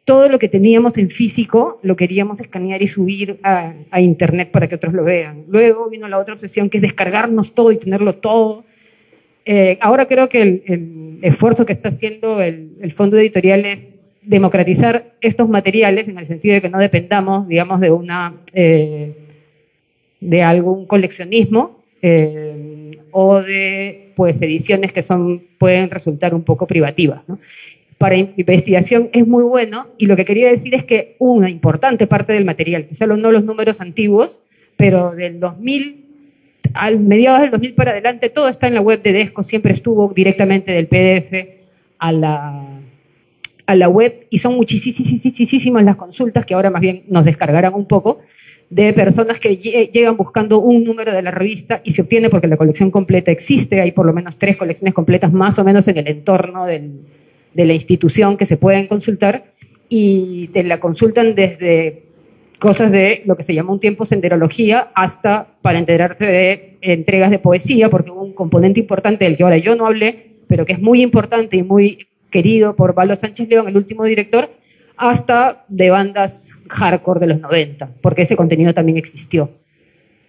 todo lo que teníamos en físico lo queríamos escanear y subir a internet para que otros lo vean. Luego vino la otra obsesión, que es descargarnos todo y tenerlo todo. Ahora creo que el esfuerzo que está haciendo el fondo editorial es democratizar estos materiales, en el sentido de que no dependamos, digamos, de algún coleccionismo o de, pues, ediciones que pueden resultar un poco privativas, ¿no? Para investigación es muy bueno, y lo que quería decir es que una importante parte del material, quizá no los números antiguos, pero del 2000 al mediados del 2000 para adelante, todo está en la web de Desco, siempre estuvo directamente del PDF a la web, y son muchísimas las consultas, que ahora más bien nos descargarán un poco, de personas que llegan buscando un número de la revista y se obtiene porque la colección completa existe. Hay por lo menos 3 colecciones completas más o menos en el entorno de la institución que se pueden consultar, y te la consultan desde cosas de lo que se llama un tiempo senderología hasta para enterarte de entregas de poesía, porque hubo un componente importante del que ahora yo no hablé, pero que es muy importante y muy querido por Valo Sánchez León, el último director, hasta de bandas hardcore de los 90, porque ese contenido también existió.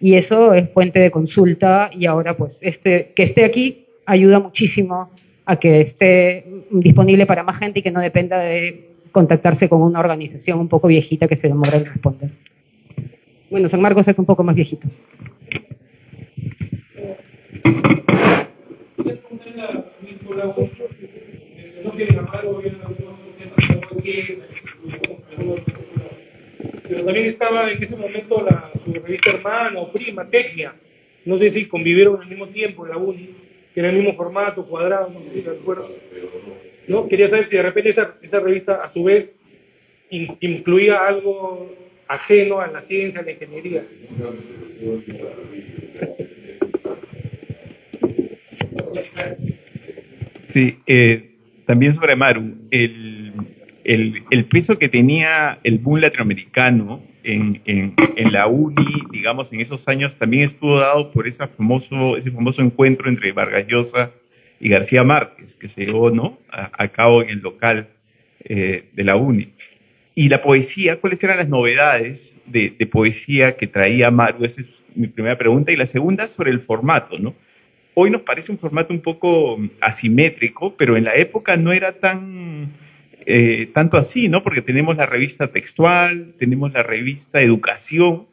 Y eso es fuente de consulta, y ahora pues que esté aquí ayuda muchísimo a que esté disponible para más gente y que no dependa de contactarse con una organización un poco viejita que se demora en responder. Bueno, San Marcos es un poco más viejito. Pero también estaba en ese momento su revista hermana o prima, Tecnia. No sé si convivieron al mismo tiempo en la uni, que era el mismo formato, cuadrado, no sé si recuerdo. ¿No? Quería saber si de repente esa revista, a su vez, incluía algo ajeno a la ciencia, a la ingeniería. Sí, también sobre Maru, el peso que tenía el boom latinoamericano en la uni, digamos, en esos años, también estuvo dado por ese famoso encuentro entre Vargas Llosa y García Márquez, que se llevó, ¿no?, a cabo en el local de la uni. Y la poesía, ¿cuáles eran las novedades de poesía que traía Maru? Esa es mi primera pregunta. Y la segunda sobre el formato, ¿no? Hoy nos parece un formato un poco asimétrico, pero en la época no era tanto así, ¿no? Porque tenemos la revista Textual, tenemos la revista Educación,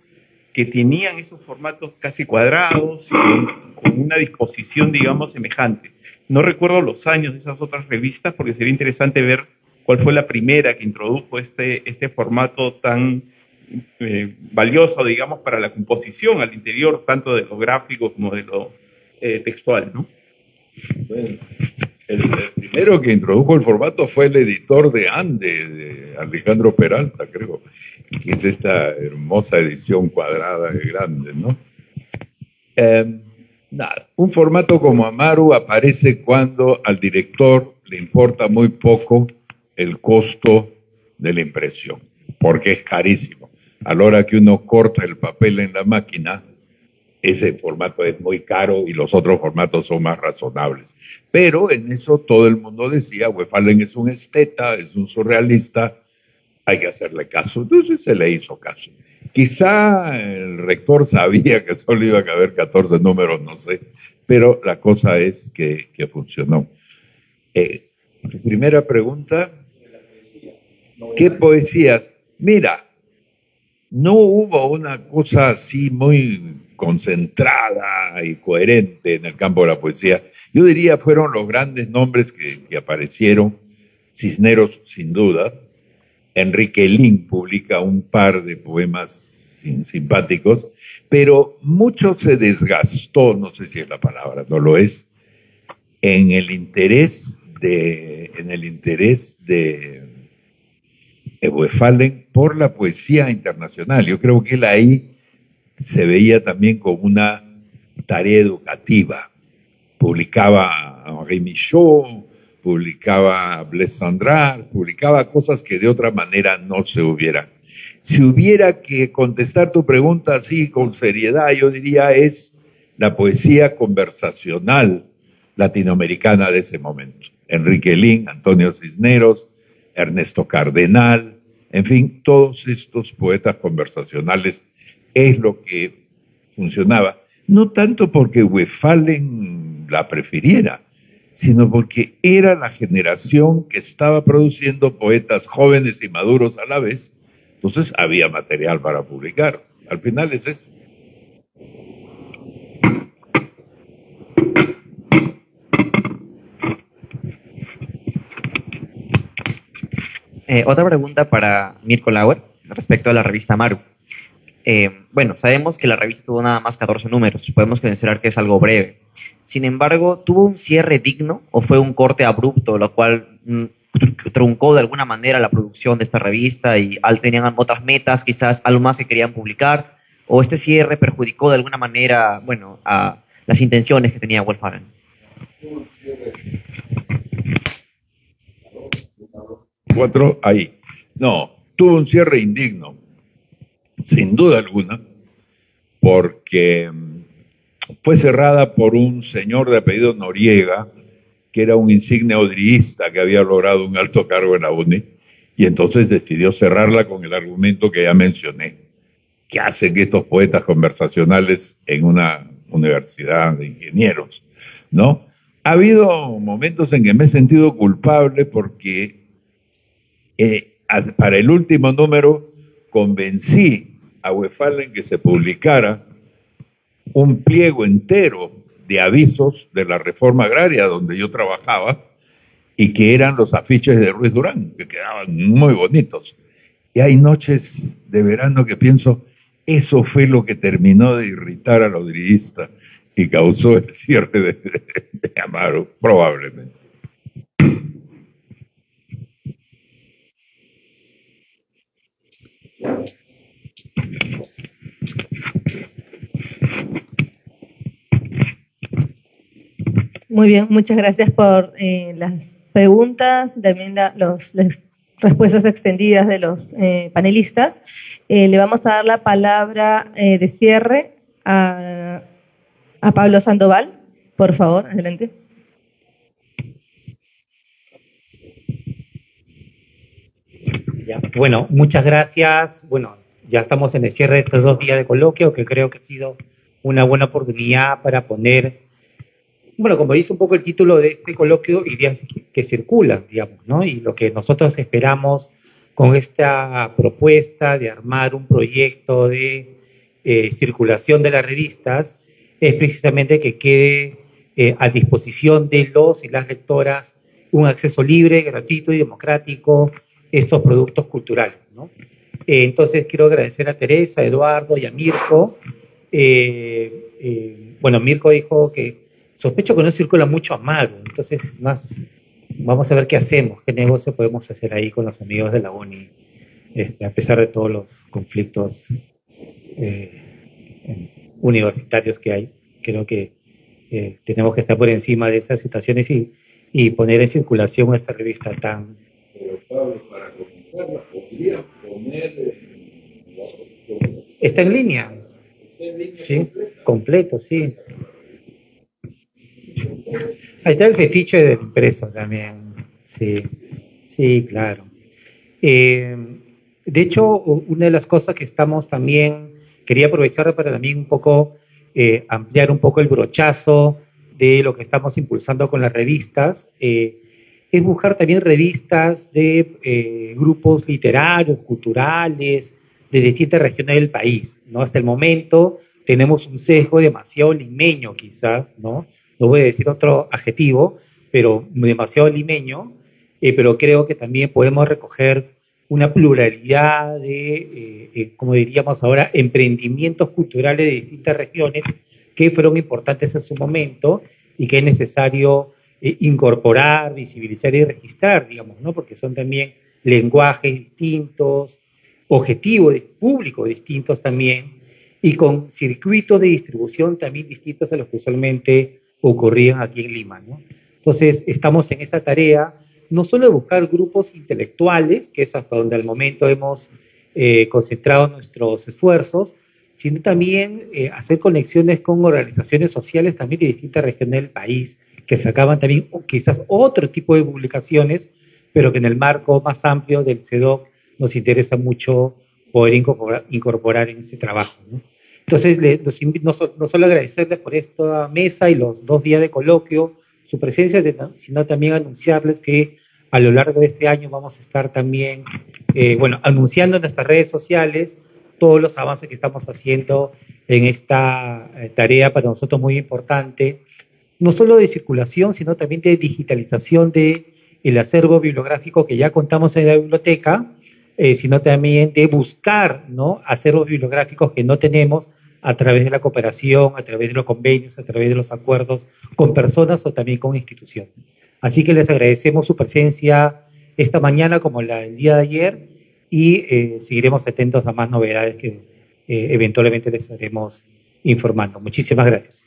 que tenían esos formatos casi cuadrados, con una disposición, digamos, semejante. No recuerdo los años de esas otras revistas, porque sería interesante ver cuál fue la primera que introdujo este formato tan valioso, digamos, para la composición al interior, tanto de lo gráfico como de lo textual, ¿no? Bueno, el primero que introdujo el formato fue el editor de Ande, de Alejandro Peralta, creo, que es esta hermosa edición cuadrada y grande, ¿no? Nada, un formato como Amaru aparece cuando al director le importa muy poco el costo de la impresión, porque es carísimo. A la hora que uno corta el papel en la máquina, ese formato es muy caro y los otros formatos son más razonables. Pero en eso todo el mundo decía, Wefalen es un esteta, es un surrealista, hay que hacerle caso. Entonces se le hizo caso. Quizá el rector sabía que solo iba a caber 14 números, no sé, pero la cosa es que funcionó. Tu primera pregunta, ¿qué poesías? Mira, no hubo una cosa así muy concentrada y coherente en el campo de la poesía. Yo diría fueron los grandes nombres que aparecieron. Cisneros, sin duda. Enrique Lin publica un par de poemas simpáticos, pero mucho se desgastó, no sé si es la palabra, no lo es, en el interés de Wefalen por la poesía internacional. Yo creo que él ahí se veía también como una tarea educativa. Publicaba Henri Michaud, publicaba Blaise Cendrars, publicaba cosas que de otra manera no se hubieran. Si hubiera que contestar tu pregunta así con seriedad, yo diría es la poesía conversacional latinoamericana de ese momento. Enrique Lin, Antonio Cisneros, Ernesto Cardenal, en fin, todos estos poetas conversacionales es lo que funcionaba. No tanto porque Wefalen la prefiriera, sino porque era la generación que estaba produciendo poetas jóvenes y maduros a la vez, entonces había material para publicar. Al final es eso. Otra pregunta para Mirko Lauer respecto a la revista Maru. Bueno, sabemos que la revista tuvo nada más 14 números, podemos considerar que es algo breve. Sin embargo, ¿tuvo un cierre digno o fue un corte abrupto, lo cual truncó de alguna manera la producción de esta revista y tenían otras metas, quizás algo más que querían publicar? ¿O este cierre perjudicó de alguna manera, bueno, a las intenciones que tenía Wolf Allen? Cuatro, ahí. No, tuvo un cierre indigno, sin duda alguna, porque fue cerrada por un señor de apellido Noriega, que era un insigne odriísta que había logrado un alto cargo en la UNI, y entonces decidió cerrarla con el argumento que ya mencioné. ¿Qué hacen estos poetas conversacionales en una universidad de ingenieros? ¿No? Ha habido momentos en que me he sentido culpable porque para el último número convencí a Wefalen que se publicara un pliego entero de avisos de la reforma agraria donde yo trabajaba y que eran los afiches de Ruiz Durán, que quedaban muy bonitos. Y hay noches de verano que pienso, eso fue lo que terminó de irritar al odriísta y causó el cierre de Amaro, probablemente. Muy bien, muchas gracias por las preguntas y también las respuestas extendidas de los panelistas. Le vamos a dar la palabra de cierre a Pablo Sandoval. Por favor, adelante. Ya, bueno, muchas gracias. Bueno, ya estamos en el cierre de estos 2 días de coloquio, que creo que ha sido una buena oportunidad para poner, bueno, como dice un poco el título de este coloquio, ideas que circulan, digamos, ¿no? Y lo que nosotros esperamos con esta propuesta de armar un proyecto de circulación de las revistas es precisamente que quede a disposición de los y las lectoras un acceso libre, gratuito y democrático a estos productos culturales, ¿no? Entonces quiero agradecer a Teresa, a Eduardo y a Mirko. Bueno, Mirko dijo que sospecho que no circula mucho Amaro, entonces más vamos a ver qué hacemos, qué negocio podemos hacer ahí con los amigos de la UNI, a pesar de todos los conflictos universitarios que hay. Creo que tenemos que estar por encima de esas situaciones y poner en circulación esta revista tan... Pero Pablo, para comenzarla, podría poner... ¿Está en línea? ¿Está en línea Sí, completo, sí. Ahí está el fetiche del impreso también. Sí, sí, claro. De hecho, una de las cosas que estamos también, quería aprovechar para también un poco ampliar un poco el brochazo de lo que estamos impulsando con las revistas, es buscar también revistas de grupos literarios, culturales, de distintas regiones del país, ¿no? Hasta el momento tenemos un sesgo demasiado limeño quizá, ¿no? No voy a decir otro adjetivo, pero demasiado limeño, pero creo que también podemos recoger una pluralidad de, como diríamos ahora, emprendimientos culturales de distintas regiones que fueron importantes en su momento y que es necesario incorporar, visibilizar y registrar, digamos, ¿no? Porque son también lenguajes distintos, objetivos públicos distintos también, y con circuitos de distribución también distintos a los que usualmente ocurrían aquí en Lima, ¿no? Entonces, estamos en esa tarea, no solo de buscar grupos intelectuales, que es hasta donde al momento hemos concentrado nuestros esfuerzos, sino también hacer conexiones con organizaciones sociales también de distintas regiones del país, que sacaban también quizás otro tipo de publicaciones, pero que en el marco más amplio del CEDOC nos interesa mucho poder incorporar en ese trabajo, ¿no? Entonces, no solo agradecerles por esta mesa y los 2 días de coloquio, su presencia, sino también anunciarles que a lo largo de este año vamos a estar también, anunciando en nuestras redes sociales todos los avances que estamos haciendo en esta tarea para nosotros muy importante, no solo de circulación, sino también de digitalización del acervo bibliográfico que ya contamos en la biblioteca, sino también de buscar, ¿no?, acervos bibliográficos que no tenemos a través de la cooperación, a través de los convenios, a través de los acuerdos con personas o también con instituciones. Así que les agradecemos su presencia esta mañana como el día de ayer y seguiremos atentos a más novedades que eventualmente les estaremos informando. Muchísimas gracias.